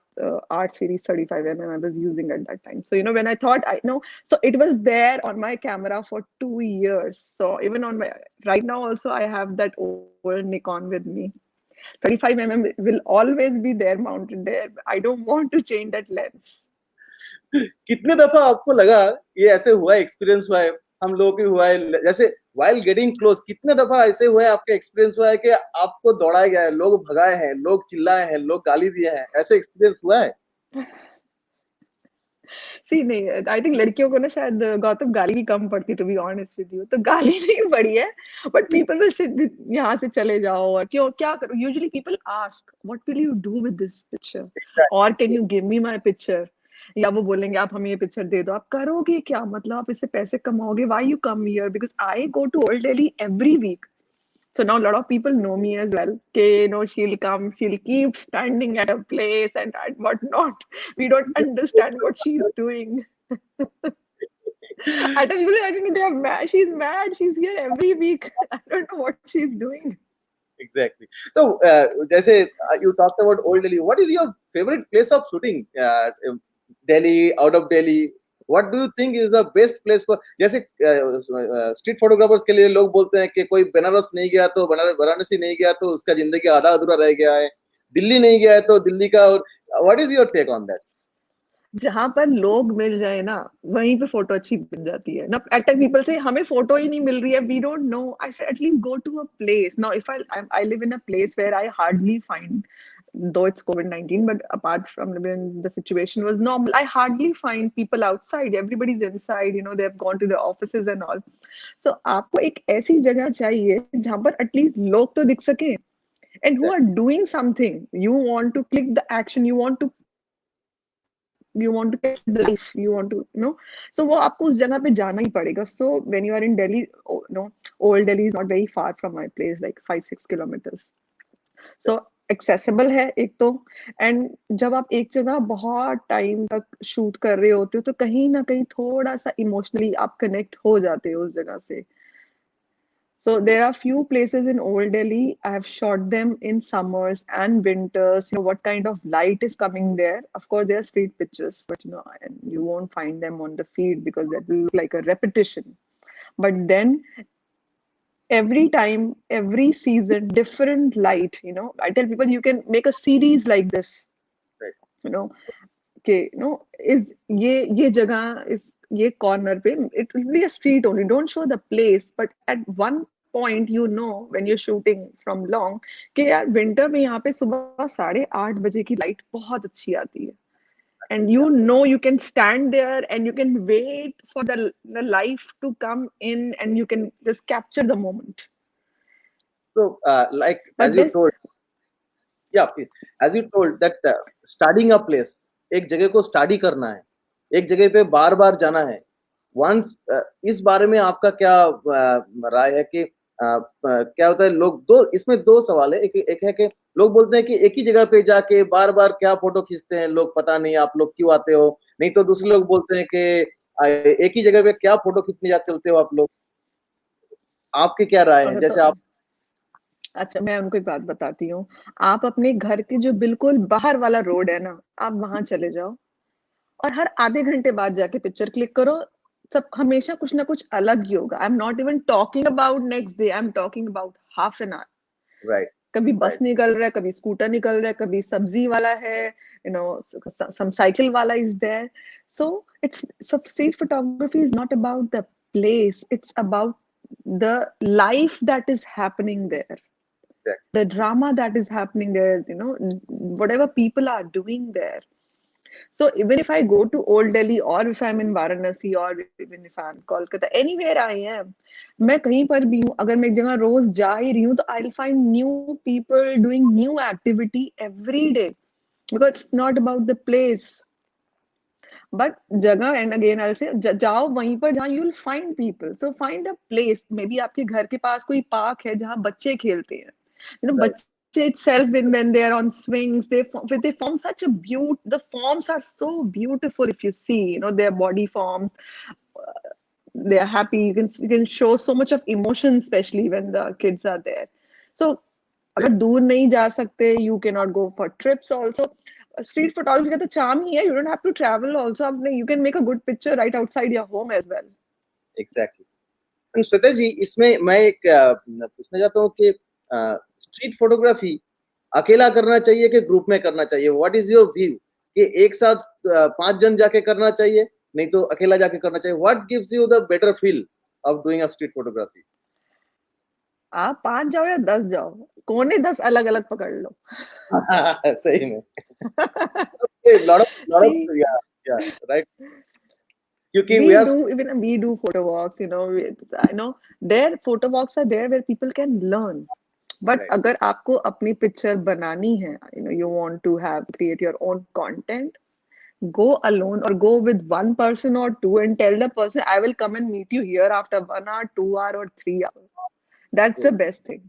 art series 35 I was using at that time. So when I thought I know, so it was there on my camera for 2 years. So even on my right now also I have that old Nikon with me. 35 will always be there mounted there. I don't want to change that lens. कितने दफा आपको लगा ये ऐसे हुआ, experience हुआ है? हम लोगों की हुआ है जैसे while getting close, कितने दफा ऐसे हुआ है, आपका एक्सपीरियंस हुआ है कि आपको दौड़ाया गया है, लोग भगाए हैं, लोग चिल्लाए हैं, लोग गाली दिए हैं? ऐसे एक्सपीरियंस हुआ है? सी नहीं, आई थिंक लड़कियों को ना शायद गौतम गाली भी कम पड़ती, to be honest with you, तो गाली नहीं पड़ी है, बट पीपल विल से यहाँ से चले जाओ और क्यों क्या करो, usually people ask what will you do with this picture, और can you give me my picture, या वो बोलेंगे आप हमें ये पिक्चर दे दो, आप करोगे क्या, मतलब आप इससे पैसे कमाओगे, why you come here, because I go to old Delhi every week. So now a lot of people know me as well. Okay, she'll come, she'll keep standing at a place and whatnot. We don't understand what she's doing. I tell people, I think they are mad. She's mad. She's here every week. I don't know what she's doing. Exactly. So, जैसे you talked about old Delhi. What is your favorite place of shooting? Delhi, out of Delhi. What do you think is the best place for? जैसे street photographers के लिए लोग बोलते हैं कि कोई बनारस नहीं गया तो वाराणसी नहीं गया तो उसका जिंदगी आधा अधूरा रह गया है. दिल्ली नहीं गया है तो दिल्ली का. What is your take on that? जहां पर लोग मिल जाए ना, वहीं पे फोटो अच्छी बन जाती है ना. एट टाइम पीपल से हमें फोटो ही नहीं मिल रही है, we don't know. I say at least go to a place. Now if I live in a place where I hardly find, though it's COVID-19, but apart from when the situation was normal, I hardly find people outside. Everybody's inside, they have gone to their offices and all. So आपको एक ऐसी जगह चाहिए जहां पर at least लोग तो दिख सके, and who Exactly. are doing something. You want to click the action, you want to catch the life, you want to, so वो आपको उस जगह पे जाना ही पड़ेगा. So when you are in Delhi, old Delhi is not very far from my place, like 5-6 kilometers. So accessible है एक तो, एंड जब आप एक जगह बहुत टाइम तक शूट कर रहे होते हो तो कहीं ना कहीं थोड़ा सा इमोशनली आप कनेक्ट हो जाते हो उस जगह से. So there are few places in Old Delhi. I have shot them in summers and winters. You know what kind of light is coming there. Of course, there are street pictures, but and you won't find them on the feed because that will look like a repetition. But then every time, every season, different light. I tell people you can make a series like this. Right. You know, okay, is ye jagah is ye corner pe, it will be a street only. Don't show the place, but at one point when you're shooting from long कि यार winter में यहाँ पे सुबह 8:30 बजे की light बहुत अच्छी आती है. And you can stand there and you can wait for the life to come in and you can just capture the moment. So, like But as you this, told, yeah, please. As you told that studying a place, एक जगह को study करना है, एक जगह पे बार बार जाना है. वंस इस बारे में आपका क्या राय है कि क्या होता है, लोग दो, इसमें दो सवाल है. एक है कि लोग बोलते हैं कि एक ही जगह पे जाके बार बार क्या फोटो खींचते हैं लोग, पता नहीं आप लोग क्यों आते हो. नहीं तो दूसरे लोग बोलते हैं कि एक ही जगह पे क्या फोटो खींचने जा चलते हो आप लोग. आपकी क्या राय है, जैसे आप. अच्छा, मैं उनको एक बात बताती हूँ. आप अपने घर के जो बिल्कुल बाहर वाला रोड है ना, आप वहां चले जाओ और हर आधे घंटे बाद जाके पिक्चर क्लिक करो. सब हमेशा कुछ ना कुछ अलग ही होगा. I am not even talking about next day, I am talking about half an hour. Right. कभी बस राइट. निकल रहा है, कभी स्कूटर निकल रहा है, कभी सब्जी वाला है, सम साइकिल वाला is there. So it's street photography is not about the place, it's about the life that is happening there, Exactly. the drama that is happening there, whatever people are doing there. So even if I go to Old Delhi or if I'm in Varanasi or even if I'm Kolkata, anywhere I am, मैं कहीं पर भी हूँ, अगर मैं एक जगह रोज जा ही रही हूँ तो I'll find new people doing new activity every day because it's not about the place but जगह. And again I'll say जाओ वहीं पर जहाँ you'll find people. So find a place, maybe आपके घर के पास कोई पार्क है जहाँ बच्चे खेलते हैं. Right. बच्चे itself when they are on swings, they form such a the forms are so beautiful. If you see their body forms, they are happy. You can show so much of emotion, especially when the kids are there. So अगर दूर नहीं जा सकते, you cannot go for trips also. Street photography का तो charm ही है, you don't have to travel also. You can make a good picture right outside your home as well. Exactly. Shweta जी, इसमें मैं एक पूछना चाहता हूँ कि स्ट्रीट फोटोग्राफी अकेला करना चाहिए कि ग्रुप में करना चाहिए. व्हाट इज योर व्यू कि एक साथ 5 जन जाके करना चाहिए, नहीं तो अकेला जाके करना चाहिए. What gives you the better feel of doing a street photography. आप 5 जाओ या 10 जाओ, कोने 10 अलग अलग पकड़ लो. सही में. lot of See, yeah, right. क्योंकि we have. we do photo walks. I know their photo walks are there where people can learn. But Right. अगर आपको अपनी पिक्चर बनानी है, you want to create your own content, go alone or go with one person or two and tell the person, I will come and meet you here after 1 hour, 2 hour or 3 hours. That's the best thing.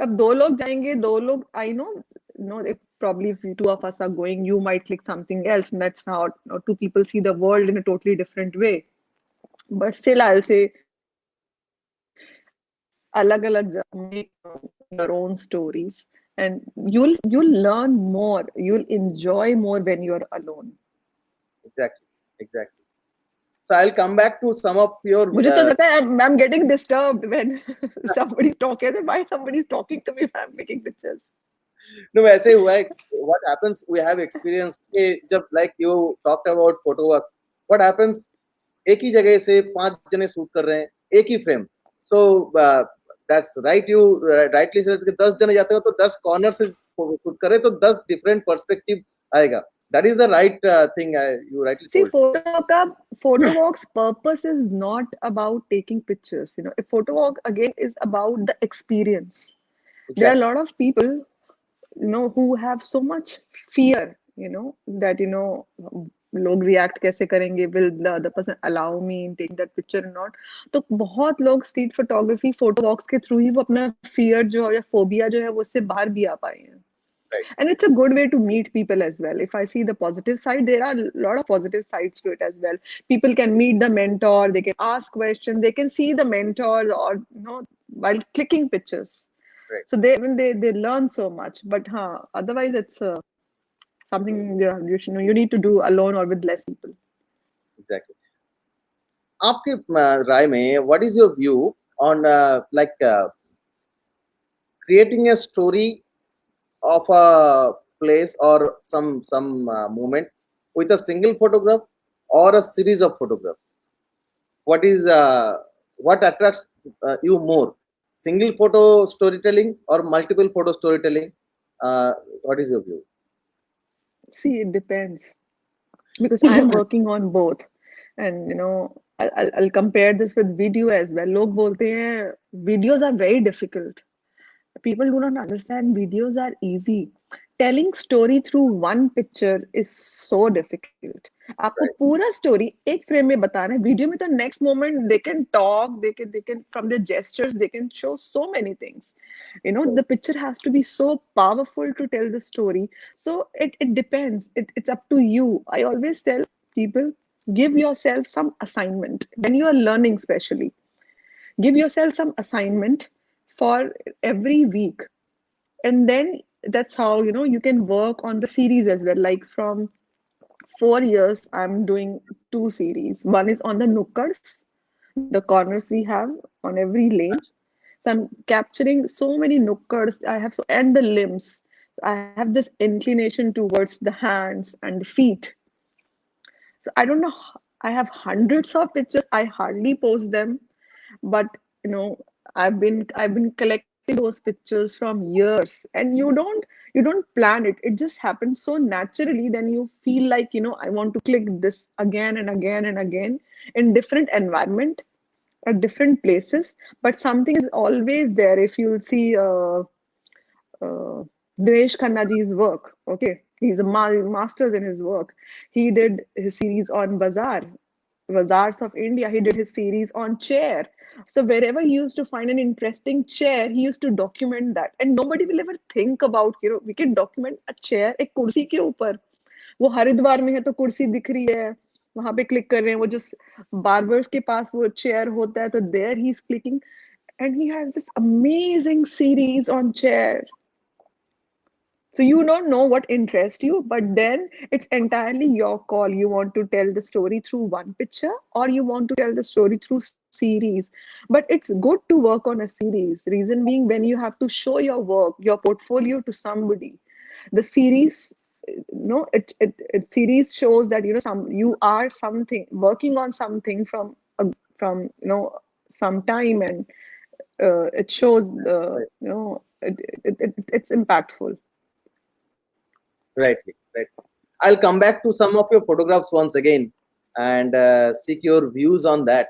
अब दो लोग जाएंगे, दो लोग, I know if probably if two of us are going, you might click something else, and that's how two people see the world in a totally different way. But still, I'll say अलग अलग make your own stories, and you'll learn more, you'll enjoy more when you're alone. Exactly. So I'll come back to some of your. मुझे तो लगता है I'm getting disturbed when somebody's talking. Why somebody's talking to me if I'm making pictures? No, ऐसे हुआ है. What happens? We have experience कि जब like you talked about photo works. What happens? एक ही जगह से 5 जने शूट कर रहे हैं, एक ही frame. So that's right. You rightly said कि 10 जने जाते हो तो 10 कॉर्नर से शूट करे तो 10 डिफरेंट पर्सपेक्टिव आएगा. That is the right thing. You rightly See, told. photo walk's purpose is not about taking pictures. A photo walk again is about the experience. There are a Exactly. lot of people who have so much fear, that लोग react कैसे करेंगे, will the other person allow me in taking that picture or not. तो बहुत लोग street photography photo walks के through ही वो अपना fear जो है या phobia जो है वो उससे बाहर भी आ पाए हैं. Right. And it's a good way to meet people as well. If I see the positive side, there are a lot of positive sides to it as well. People can meet the mentor, they can ask questions, they can see the mentor or while clicking pictures. Right. So they learn so much. But otherwise it's something you need to do alone or with less people. Exactly. आपके राय में what is your view on like creating a story of a place or some moment with a single photograph or a series of photographs? What is what attracts you more, single photo storytelling or multiple photo storytelling? What is your view? See, it depends because I'm working on both, and I'll compare this with video as well. लोग बोलते हैं videos are very difficult. People do not understand videos are easy. Telling story through one picture is so difficult. आपको Right. पूरा story एक frame में बताना है. Video में तो next moment they can talk, they can from their gestures they can show so many things. Right. The picture has to be so powerful to tell the story. So it depends. It's up to you. I always tell people, give yourself some assignment when you are learning, especially give yourself some assignment for every week, and then that's how you can work on the series as well. Like from 4 years I'm doing two series. One is on the nukkars, the corners we have on every lane. So I'm capturing so many nukkars. I have so and the limbs. I have this inclination towards the hands and the feet. So I don't know. I have hundreds of pictures. I hardly post them, but you know, I've been collecting those pictures from years, and you don't plan it. It just happens so naturally. Then you feel like I want to click this again and again and again in different environment at different places. But something is always there. If you see uh, Dinesh Khannaji's work. Okay, he's a master's in his work. He did his series on Bazaars of India. He did his series on chair. So wherever he used to find an interesting chair, he used to document that. And nobody will ever think about, we can document a chair एक कुर्सी के ऊपर. वो हरिद्वार में है तो कुर्सी दिख रही है, वहां पे क्लिक कर रहे हैं. वो जो बार्बर्स के पास वो चेयर होता है तो there he's clicking, and he has this amazing series on chair. So you don't know what interests you, but then it's entirely your call. You want to tell the story through one picture or you want to tell the story through series. But it's good to work on a series. Reason being, when you have to show your work, your portfolio to somebody, the series, series shows that you are something working on something from some time, and it shows Right. it's impactful. Right. Right. I'll come back to some of your photographs once again and seek your views on that.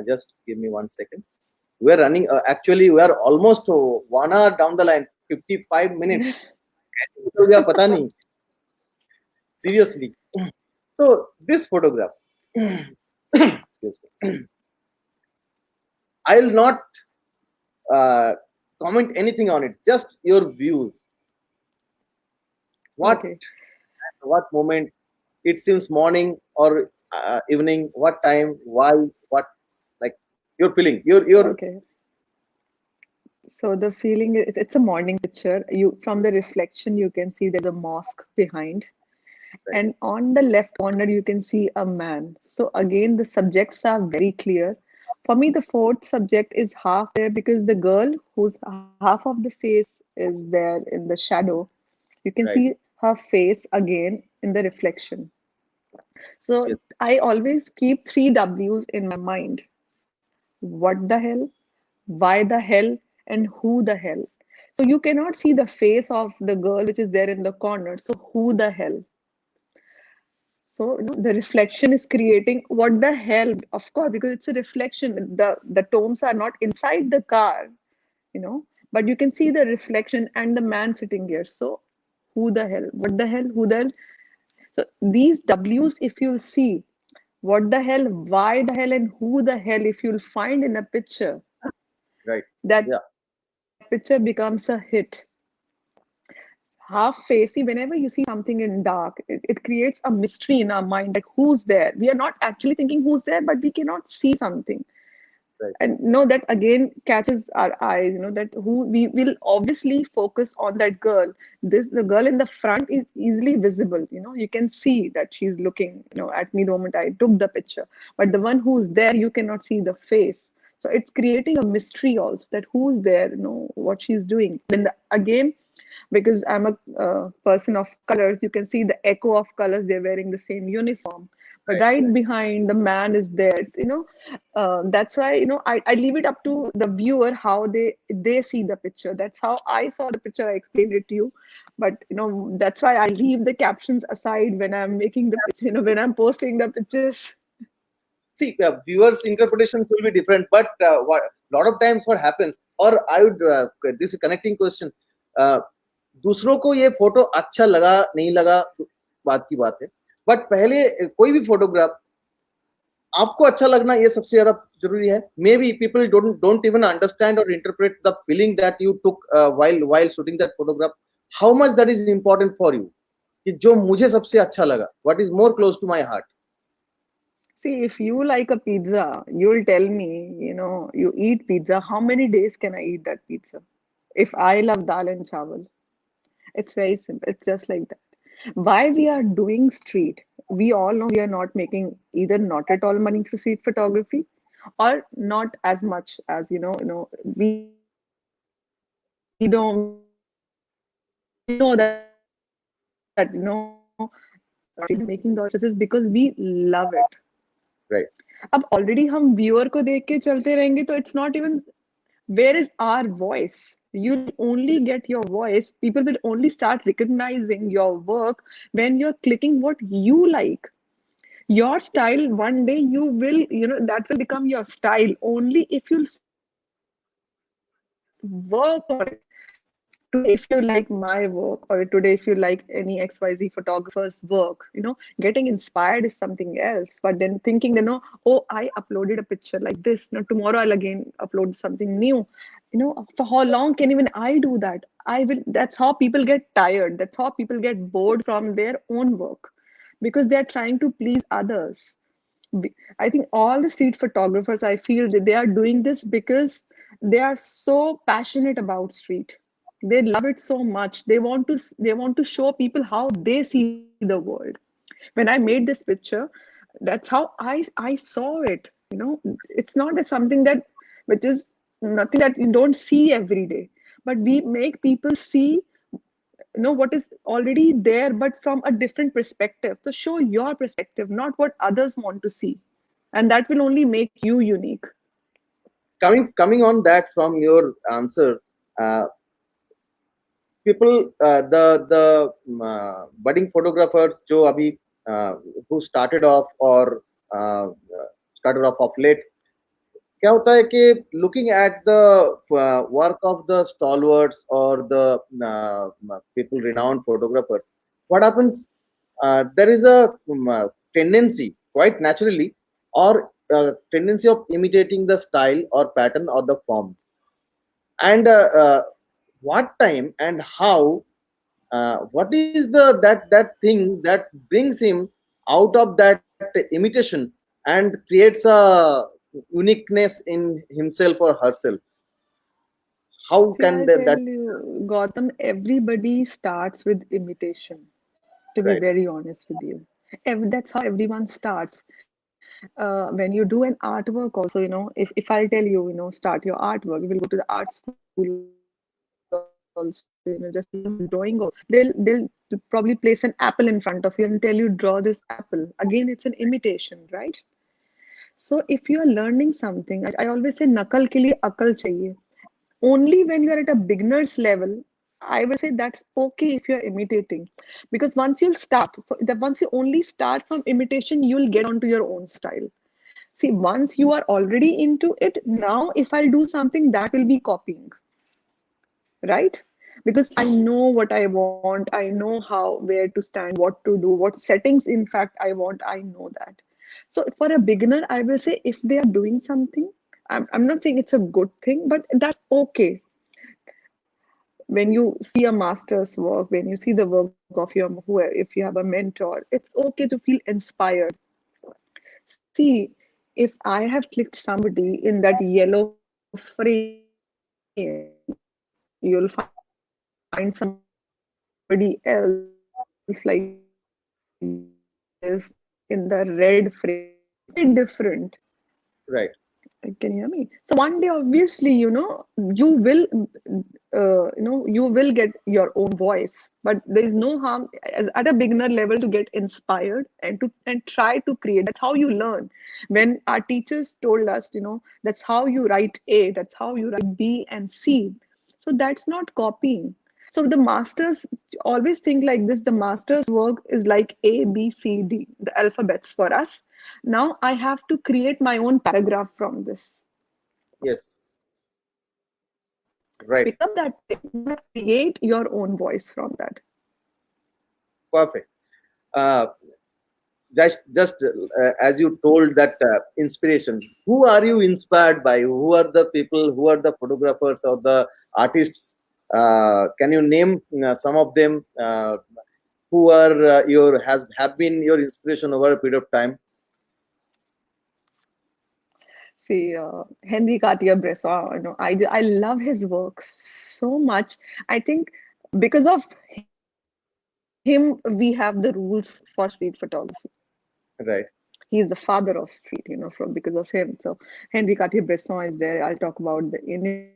Just give me 1 second. We're running. Actually, we are almost 1 hour down the line. 55 minutes. कैसे निकल गया पता नहीं. Seriously. So this photograph. Excuse me. I'll not comment anything on it. Just your views. What Okay. what moment? It seems morning or evening. What time? Why? What? Like your feeling. Your Okay. So the feeling it's a morning picture. You from the reflection you can see there's a mosque behind, right, and on the left corner you can see a man. So again the subjects are very clear. For me, the fourth subject is half there because the girl whose half of the face is there in the shadow, you can right. see her face again in the reflection. Yes. So I always keep three W's in my mind. What the hell? Why the hell? And who the hell? So you cannot see the face of the girl which is there in the corner. So who the hell? So the reflection is creating what the hell, of course, because it's a reflection. The tomes are not inside the car, but you can see the reflection and the man sitting here. So who the hell? What the hell? Who the hell? So these W's, if you'll see, what the hell, why the hell, and who the hell, if you'll find in a picture, Right. that Yeah. picture becomes a hit. Half face, see, whenever you see something in dark, it creates a mystery in our mind, like who's there. We are not actually thinking who's there, but we cannot see something. right. And that again catches our eyes, that who we will obviously focus on that girl. The girl in the front is easily visible, you can see that she's looking, at me the moment I took the picture. But the one who's there, you cannot see the face. So it's creating a mystery also, that who's there, what she's doing. Then again, because I'm a person of colors, you can see the echo of colors. They're wearing the same uniform, but Right, right right. behind the man is there. That's why I leave it up to the viewer how they see the picture. That's how I saw the picture. I explained it to you, but that's why I leave the captions aside when I'm making the picture. When I'm posting the pictures. See, viewers' interpretations will be different, but what lot of times what happens, or I would this is a connecting question. Uh, दूसरों को ये photo अच्छा लगा नहीं लगा बात की बात है, बट पहले कोई भी फोटोग्राफ आपको अच्छा लगना ये सबसे ज्यादा जरूरी है. Maybe people don't even understand और interpret the feeling that you took while shooting that photograph. How much that is important for you? कि जो मुझे सबसे अच्छा लगा, what is more close to my heart. See, if you like a pizza, you'll tell me, you eat pizza. How many days can I eat that pizza? If I love dal and chawal, it's very simple. It's just like that. Why we are doing street? We all know we are not making either not at all money through street photography, or not as much as we know that making those choices because we love it. Right. अब already हम viewer को देख के चलते रहेंगे तो it's not even where is our voice. You'll only get your voice. People will only start recognizing your work when you're clicking what you like. Your style, one day you will, that will become your style only if you'll work on it. Today, if you like my work, or today, if you like any XYZ photographer's work, getting inspired is something else. But then thinking, oh, I uploaded a picture like this. Tomorrow I'll again upload something new. For how long can even I do that? I will. That's how people get tired. That's how people get bored from their own work, because they're trying to please others. I think all the street photographers, I feel that they are doing this because they are so passionate about street. They love it so much. They want to show people how they see the world. When I made this picture, that's how I saw it. It's not as something that which is nothing that you don't see every day, but we make people see what is already there, but from a different perspective. So show your perspective, not what others want to see, and that will only make you unique. Coming on that from your answer, uh, people the budding photographers जो अभी who started off or uh, started off of late, क्या होता है कि looking at the work of the stalwarts or the people renowned photographers, what happens, there is a tendency quite naturally, or tendency of imitating the style or pattern or the form. And what time and how, what is that thing that brings him out of that imitation and creates a uniqueness in himself or herself? How See, can I'll tell that? you, Gautam, everybody starts with imitation, to be Right. very honest with you. That's how everyone starts. When you do an artwork also, if I'll tell you, start your artwork, you will go to the art school also, just drawing also. They'll probably place an apple in front of you and tell you, draw this apple. Again, it's an imitation, right? So if you are learning something, I always say nakal ke liye akal chahiye. Only when you're at a beginner's level, I will say that's okay if you're imitating. Because once you'll start, so that once you only start from imitation, you'll get onto your own style. See, once you are already into it, now if I'll do something, that will be copying, right? Because I know what I want, I know how, where to stand, what to do, what settings, in fact, I want, I know that. So for a beginner, I will say if they are doing something, I'm not saying it's a good thing, but that's okay. When you see a master's work, when you see the work of your whoever, if you have a mentor, it's okay to feel inspired. See, if I have clicked somebody in that yellow frame, you'll find somebody else like this in the red frame. So it's very different. Right. Can you hear me? So one day, obviously, you will, you will get your own voice. But there is no harm as at a beginner level to get inspired and try to create. That's how you learn. When our teachers told us, that's how you write A, that's how you write B and C. So that's not copying. So the masters always think like this. The master's work is like A, B, C, D, the alphabets for us. Now I have to create my own paragraph from this. Yes. Pick Right. up that thing, but create your own voice from that. Perfect. Uh, just as you told that inspiration, who are you inspired by? Who are the people? Who are the photographers or the artists? Can you name some of them who are your has have been your inspiration over a period of time? See, Henry Cartier-Bresson, I love his work so much. I think because of him, we have the rules for street photography. Right. He's the father of street, from because of him. So Henry Cartier-Bresson is there. I'll talk about the Indian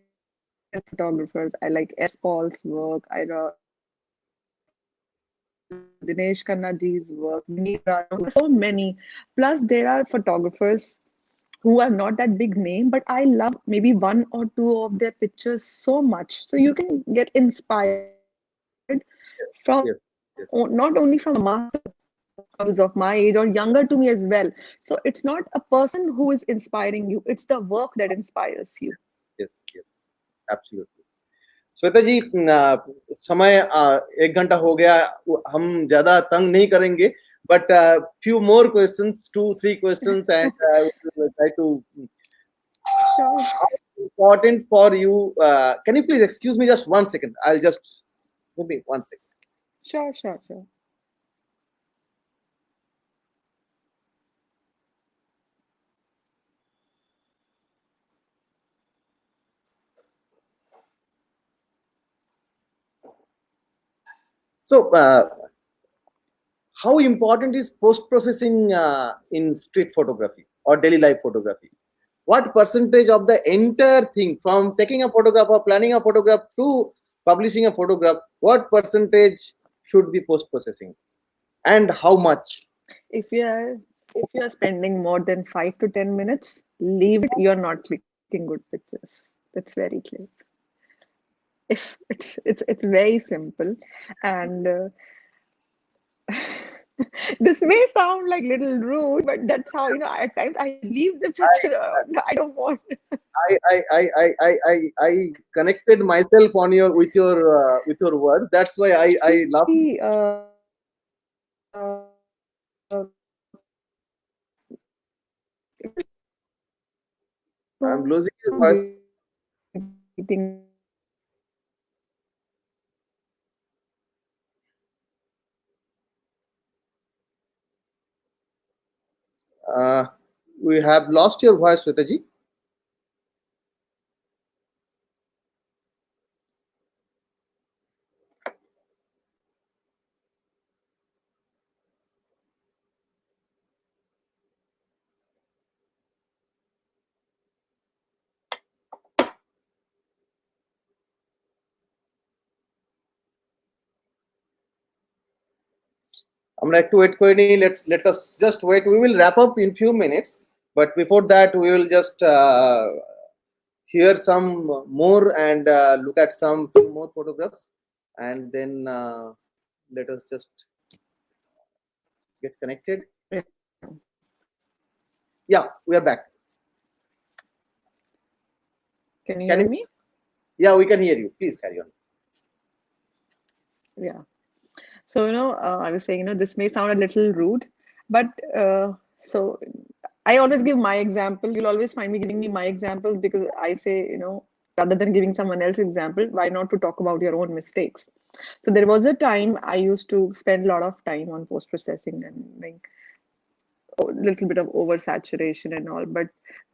photographers. I like S. Paul's work. I love Dinesh Khannaji's work. Vineet Rana. So many. Plus, there are photographers who are not that big name, but I love maybe one or two of their pictures so much. So you can get inspired from Yes. Yes. not only from the Yes. master who's of my age or younger to me as well. So it's not a person who is inspiring you, it's the work that inspires you. Yes. Yes. Absolutely. Shweta जी समय 1 घंटा हो गया, हम ज्यादा तंग नहीं करेंगे, but few more questions, 2 3 questions, and I will try to. Sure, How important for you? Can you please excuse me just 1 second? I'll just give me 1 second. sure. So, how important is post processing in street photography or daily life photography? What percentage of the entire thing, from taking a photograph or planning a photograph to publishing a photograph, what percentage should be post processing, and how much? If you are spending more than 5 to 10 minutes, leave it. You're not clicking good pictures. That's very clear. If it's very simple, and this may sound like little rude, but that's how, at times I leave the I picture. I don't want. I connected myself on your with your word. That's why I love. See, I'm losing your voice. greeting Uh, we have lost your voice, Swetaji. আমরা একটু wait করে নিই, let us just wait. We will wrap up in few minutes, but before that we will just hear some more and look at some few more photographs, and then let us just get connected. Yeah, we are back. Can you Can hear you? me? Yeah, we can hear you. Please carry on. Yeah. So, I was saying, this may sound a little rude, but so I always give my example. You'll always find me giving me my examples because I say, rather than giving someone else's example, why not to talk about your own mistakes? So there was a time I used to spend a lot of time on post processing and like a little bit of oversaturation and all, but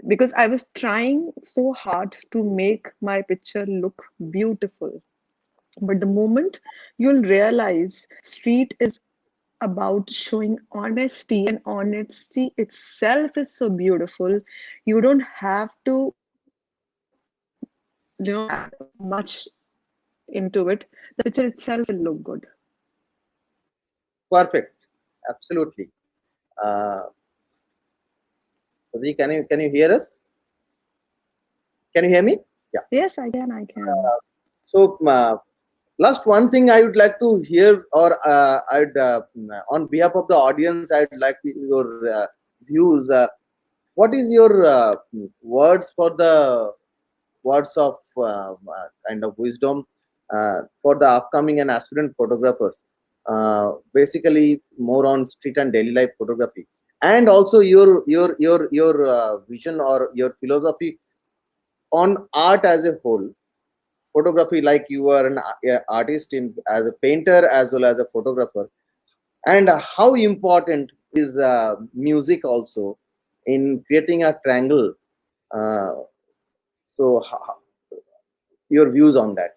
because I was trying so hard to make my picture look beautiful. But the moment you'll realize street is about showing honesty, and honesty itself is so beautiful, you don't have to, add much into it. The picture itself will look good. Perfect. Absolutely. Uh, Raji, can you hear us? Can you hear me? Yeah. Yes, I can. So, last one thing I would like to hear, or I'd on behalf of the audience, I'd like your views. What is your words for the words of kind of wisdom for the upcoming and aspirant photographers? Basically, more on street and daily life photography, and also your vision or your philosophy on art as a whole. Photography, like you are an artist in as a painter as well as a photographer, and how important is music also in creating a triangle. uh, so your views on that?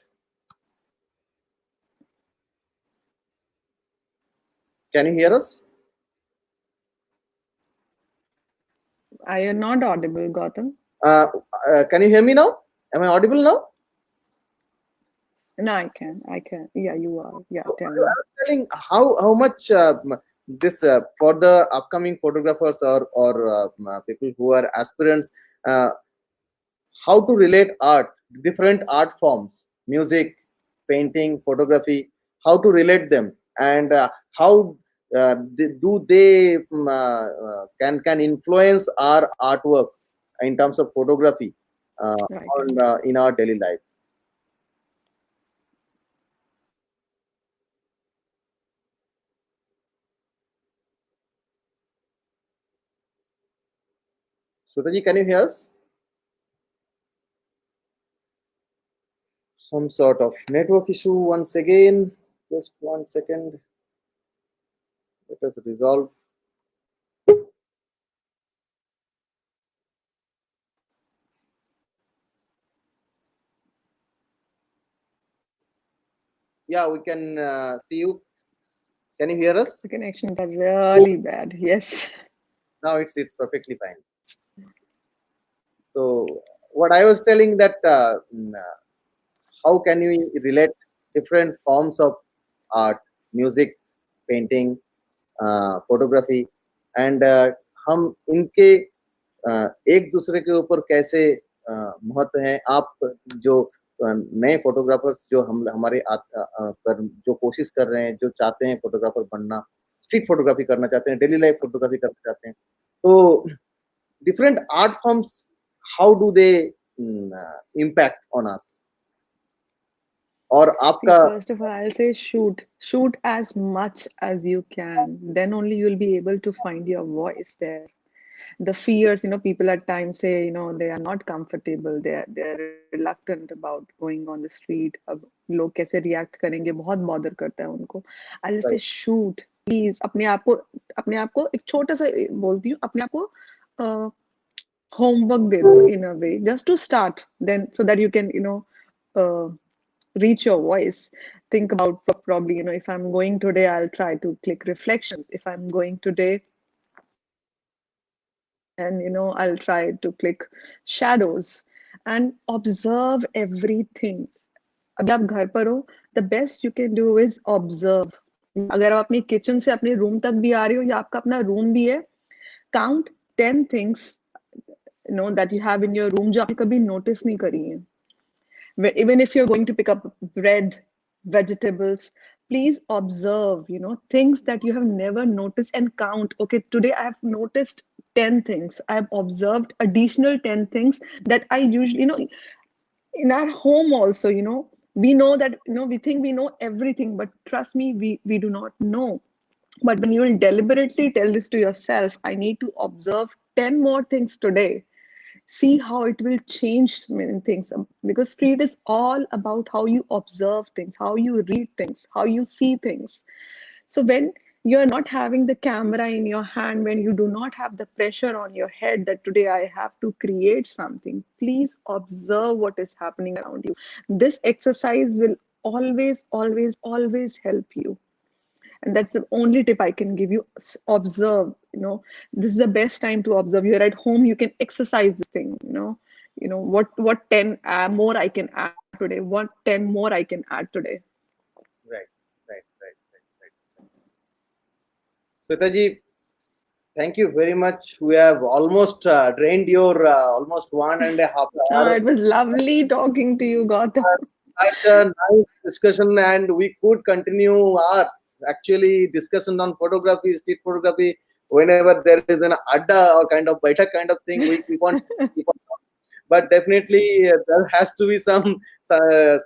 Can you hear us? Are you not audible, Gautam? uh, can you hear me now? Am I audible now? No, I can. Yeah, you are. Yeah, So tell I me. was telling how much this for the upcoming photographers or people who are aspirants, uh, how to relate art, different art forms, music, painting, photography, how to relate them, and how do they can influence our artwork in terms of photography Right. on in our daily life. Sutaji, can you hear us? Some sort of network issue once again. Just 1 second. Let us resolve. Yeah, we can see you. Can you hear us? The connections are really bad. Yes. Now it's perfectly fine. So what I was telling that how can you relate different forms of art, music, painting, photography and हम इनके एक दूसरे के ऊपर कैसे महत्व हैं? आप जो नए फोटोग्राफर्स जो हम हमारे जो कोशिश कर रहे हैं, जो चाहते हैं फोटोग्राफर बनना, स्ट्रीट फोटोग्राफी करना चाहते हैं, डेली लाइफ फोटोग्राफी करना चाहते हैं, तो different art forms, how do they impact on us? और See, आपका first of all, I'll say shoot. Shoot as much as you can. Then only you'll be able to find your voice there. The fears, people at times say, they are not comfortable. They're reluctant about going on the street. अब लोग कैसे react करेंगे बहुत bother करता है उनको. I'll just say shoot. Please अपने आप को एक छोटा सा बोलती हूँ अपने आप को homework दे दो in a way just to start then so that you can uh, reach your voice. Think about probably if I'm going today, I'll try to click reflections. If I'm going today, and I'll try to click shadows and observe everything. अभी आप घर पर हो, the best you can do is observe. अगर आप अपनी kitchen से अपने रूम तक भी आ रही हो या आपका अपना रूम भी है, count 10 things that you have in your room जो आपने कभी notice नहीं करी हैं. Even if you're going to pick up bread, vegetables, please observe, things that you have never noticed and count. Okay, today I have noticed 10 things. I have observed additional 10 things that I usually, in our home also, we know that, we think we know everything, but trust me, we do not know. But when you will deliberately tell this to yourself, I need to observe 10 more things today, see how it will change many things, because street is all about how you observe things, how you read things, how you see things. So when You're not having the camera in your hand, when you do not have the pressure on your head that today I have to create something. Please observe what is happening around you. This exercise will always, always, always help you. And that's the only tip I can give you. Observe. This is the best time to observe. You're at home, you can exercise this thing. What 10 more I can add today, what 10 more I can add today. Right, right. Swetaji, thank you very much. We have almost drained your almost 1.5 hours. It was lovely talking to you, Gautam. Such a nice discussion, and we could continue hours. Actually, discussion on photography, street photography. Whenever there is an adda or kind of baita kind of thing, we want to keep on. But definitely, there has to be some. I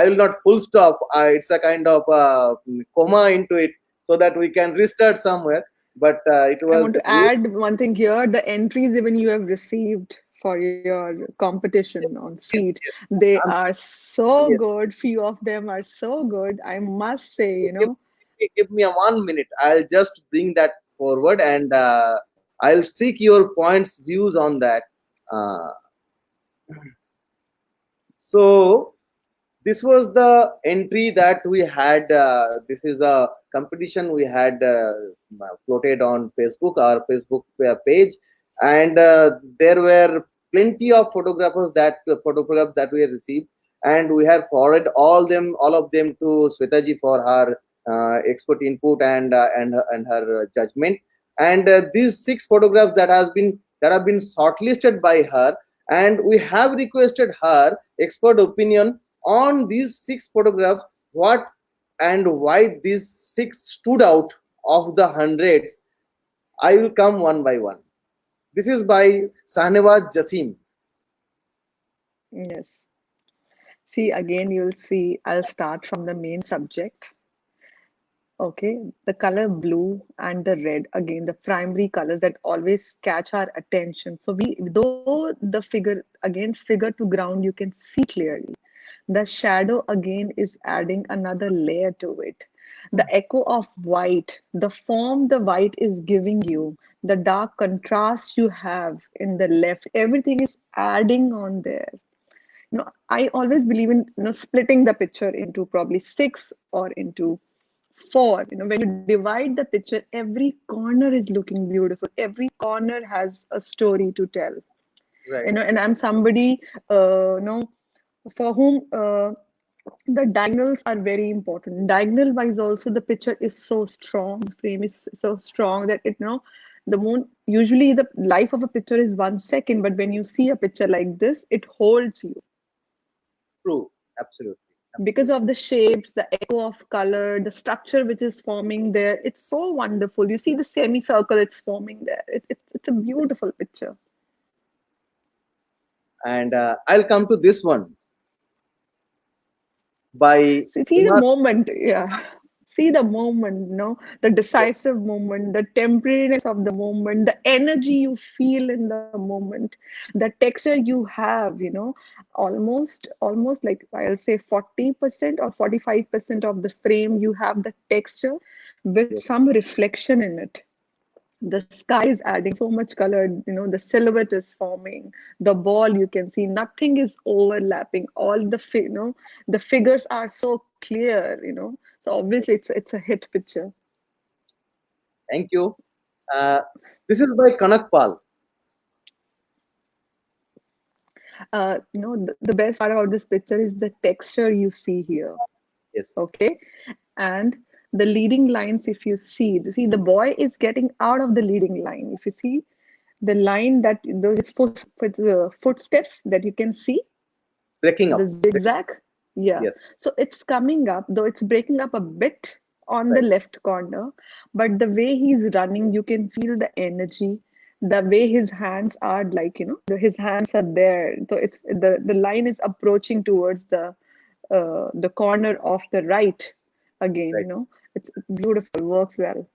will not full stop. It's a kind of comma into it, so that we can restart somewhere. But it I was want to add one thing here. The entries even you have received for your competition on yes, street, yes. they I'm are so serious. good. Few of them are so good. I must say, give, give me a 1 minute. I'll just bring that forward, and I'll seek your points, views on that. Uh, so this was the entry that we had. This is the competition we had floated on Facebook, our Facebook page, and there were plenty of photographs that we have received, and we have forwarded all of them to Swetaji for her expert input and her judgment. And these 6 photographs that have been shortlisted by her, and we have requested her expert opinion on these 6 photographs, what and why these 6 stood out of the hundreds. I will come one by one. This is by Sahnewaz Jasim. yes. See, again, you'll see, I'll start from the main subject. Okay, the color blue and the red, again, the primary colors that always catch our attention. So though the figure, again, figure to ground, you can see clearly. The shadow again is adding another layer to it. The echo of white, the form the white is giving you, the dark contrast you have in the left, everything is adding on there. I always believe in splitting the picture into probably six or into four. When you divide the picture, every corner is looking beautiful. Every corner has a story to tell. Right. And I'm somebody, for whom the diagonals are very important. Diagonal wise, also the picture is so strong. The frame is so strong that the moon. Usually, the life of a picture is 1 second, but when you see a picture like this, it holds you True. Absolutely. because of the shapes, the echo of color, the structure which is forming there. It's so wonderful. You see the semicircle it's forming there. It's a beautiful picture. And I'll come to this one by See the Kumar. moment, yeah. See the moment, the decisive moment, the temporariness of the moment, the energy you feel in the moment, the texture you have, almost like I'll say 40% or 45% of the frame, you have the texture with Yes. some reflection in it. The sky is adding so much color, the silhouette is forming, the ball you can see, nothing is overlapping, all the figures are so clear, so obviously it's a hit picture. Thank you. Uh, this is by Kanak Pal. The best part about this picture is the texture you see here. Yes. Okay, and the leading lines, if you see the boy is getting out of the leading line. If you see the line, that those footsteps that you can see, Breaking the up. zigzag, yeah. Yes. So it's coming up, though it's breaking up a bit on the Right. left corner, but the way he's running, you can feel the energy, the way his hands are, like, his hands are there, so it's the line is approaching towards the corner of the right again, Right. it's beautiful, works well.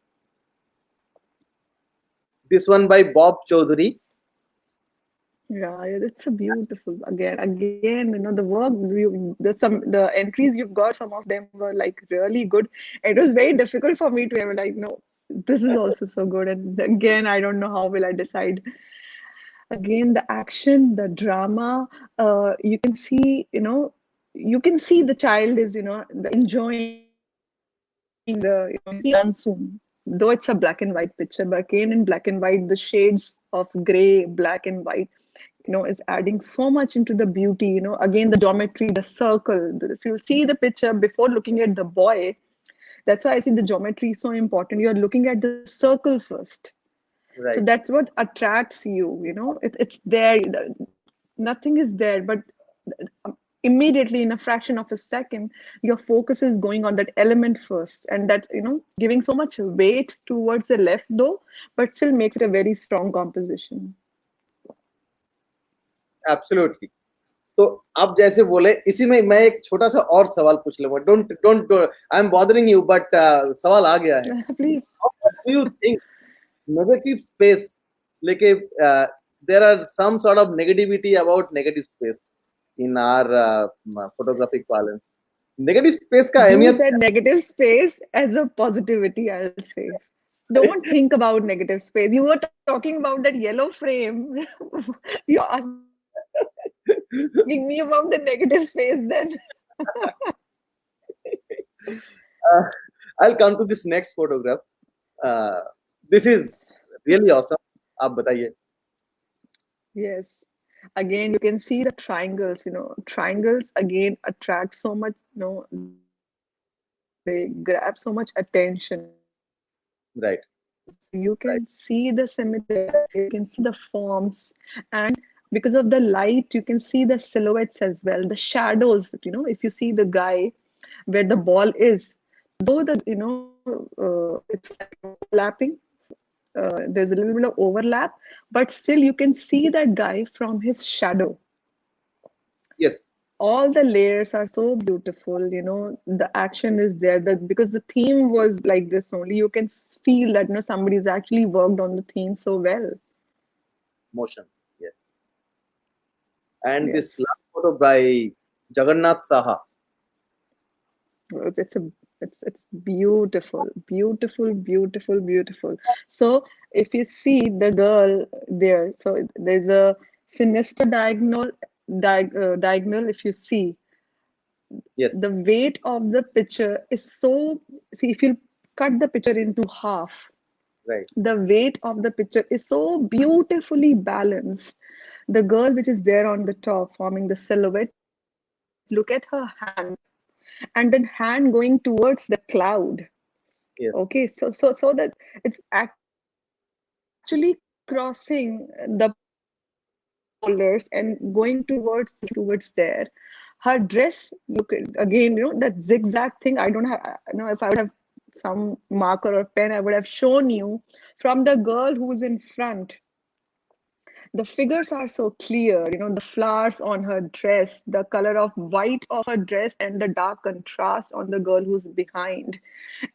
This one by Bob Chaudhary. Yeah, it's a beautiful again, you know, the work the entries you've got, some of them were like really good. It was very difficult for me to ever like, no, this is also so good. And again, I don't know how will I decide. Again, the action, the drama, you can see, you know, you can see the child is, you know, enjoying the, you know, monsoon. Though it's a black and white picture, but again in black and white, the shades of gray, black and white, you know, is adding so much into the beauty. You know, again the geometry, the circle. If you see the picture before looking at the boy, that's why I see the geometry is so important. You're looking at the circle first. So Right. that's what attracts you, you know, it's there. Nothing is there, but immediately in a fraction of a second, your focus is going on that element first. And that, you know, giving so much weight towards the left though, but still makes it a very strong composition. Absolutely. तो आप जैसे बोले इसी में मैं एक छोटा सा और सवाल पूछ लूंगा. Don't don't I am bothering you but सवाल आ गया है. Please. How do you think negative space like there are some sort of negativity about negative space in our photographic parlance. Negative space का You अहमियत said negative space as a positivity, I'll say. Don't think about negative space. You were talking about that yellow frame. You're asking me about the negative space then. uh, I'll come to this next photograph. uh, this is really awesome. आप बताइए. Yes. Again, you can see the triangles, you know, triangles again attract so much, you know, they grab so much attention. Right. So you Right. can see the similarity, you can see the forms, and because of the light, you can see the silhouettes as well, the shadows, you know, if you see the guy where the ball is, though the, you know, it's like overlapping, there's a little bit of overlap, but still you can see that guy from his shadow. Yes. All the layers are so beautiful, you know, the action is there, that because the theme was like this only, you can feel that, you know, somebody's actually worked on the theme so well. Motion. Yes. And this Yes. last photo by Jagannath Saha. It's a it's beautiful, beautiful, beautiful, beautiful. So if you see the girl there, so there's a sinister diagonal. If you see, Yes. the weight of the picture is so. See, if you cut the picture into half, Right. the weight of the picture is so beautifully balanced. The girl which is there on the top forming the silhouette, look at her hand, and then hand going towards the cloud. Yes. Okay, so that it's actually crossing the poles and going towards there. Her dress, look again, you know, that zigzag thing. I don't have, you know, if I would have some marker or pen, I would have shown you from the girl who's in front. The figures are so clear, you know, the flowers on her dress, the color of white of her dress, and the dark contrast on the girl who's behind.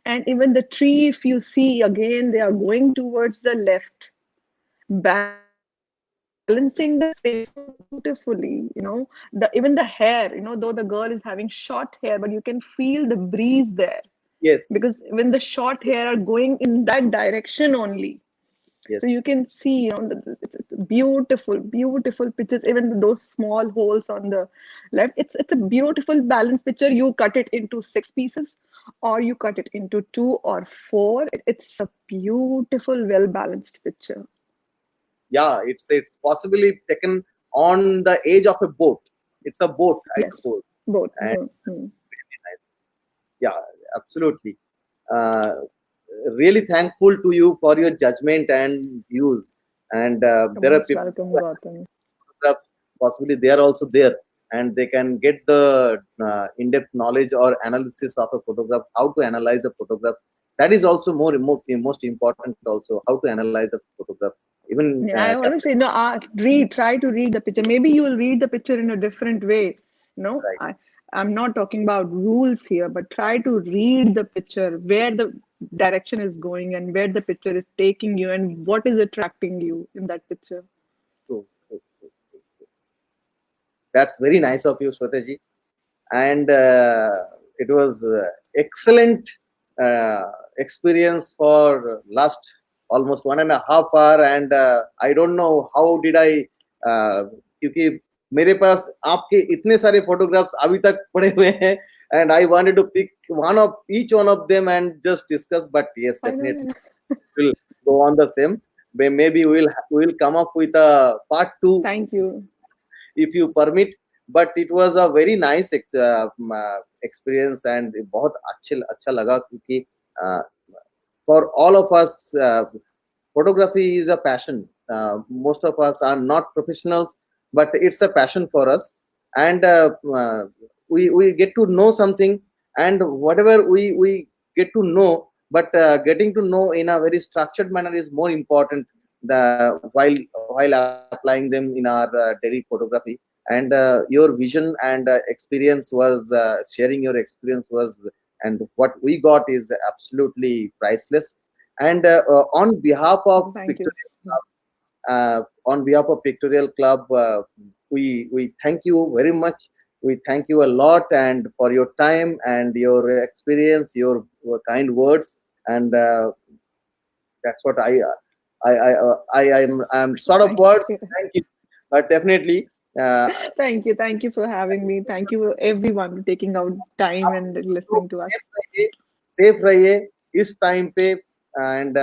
And even the tree, if you see again, they are going towards the left, balancing the frame so beautifully, you know. Even the hair, you know, though the girl is having short hair, but you can feel the breeze there, Yes. because when the short hair are going in that direction only, so Yes. you can see, you know, it's beautiful, beautiful pictures. Even those small holes on the left, it's a beautiful balanced picture. You cut it into six pieces, or you cut it into two or four. It's a beautiful, well balanced picture. Yeah. It's possibly taken on the edge of a boat. It's a boat, I Yes, suppose. both. And really nice. Yeah. Absolutely. Uh, Really thankful to you for your judgment and views. And You're there are most people welcome, who Gautam. have possibly they are also there, and they can get the in-depth knowledge or analysis of a photograph, how to analyze a photograph. That is also most important. Also, how to analyze a photograph. Even Yeah, I always say, no, try to read the picture. Maybe you will read the picture in a different way. No, right. I'm not talking about rules here, but try to read the picture, where the direction is going and where the picture is taking you and what is attracting you in that picture. True, true, true. That's very nice of you, Shwetaji. And it was excellent experience for last almost 1.5 hours. And I don't know how did I क्योंकि मेरे पास आपके इतने सारे photographs अभी तक पड़े हुए हैं, and I wanted to pick each one of them and just discuss. But yes, I know. definitely we'll go on the same. Maybe we'll come up with a part two Thank you. if you permit. But it was a very nice experience, and बहुत अच्छा लगा क्योंकि for all of us, photography is a passion. Most of us are not professionals, but it's a passion for us. And we get to know something, and whatever we get to know, but getting to know in a very structured manner is more important while applying them in our daily photography. And your vision and experience was sharing your experience was, and what we got is absolutely priceless. And Thank you. On behalf of Pictorial Club, we thank you very much. We thank you a lot, and for your time and your experience, your kind words. And that's what I'm sort of Thank words. you. Thank you, but definitely. Uh, Thank you. Thank you for having me. Thank you everyone for taking out time and तो listening to us. Safe रहिए इस time पे. And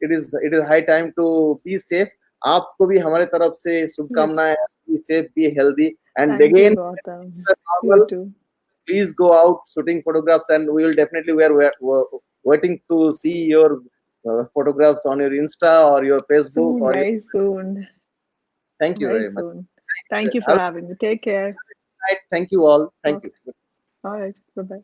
it is high time to be safe. आपको भी हमारे तरफ से Yes. शुभकामनाएं. Be safe, be healthy. And Thank you, again, Gautam. You too. please go out shooting photographs, and we will definitely we're waiting to see your photographs on your Insta or your Facebook Soon, or your. very soon. Thank you Very very much. soon. Thank you for Have a having me. Take care. good night. Thank you all. Thank Okay. you. All right. Bye bye.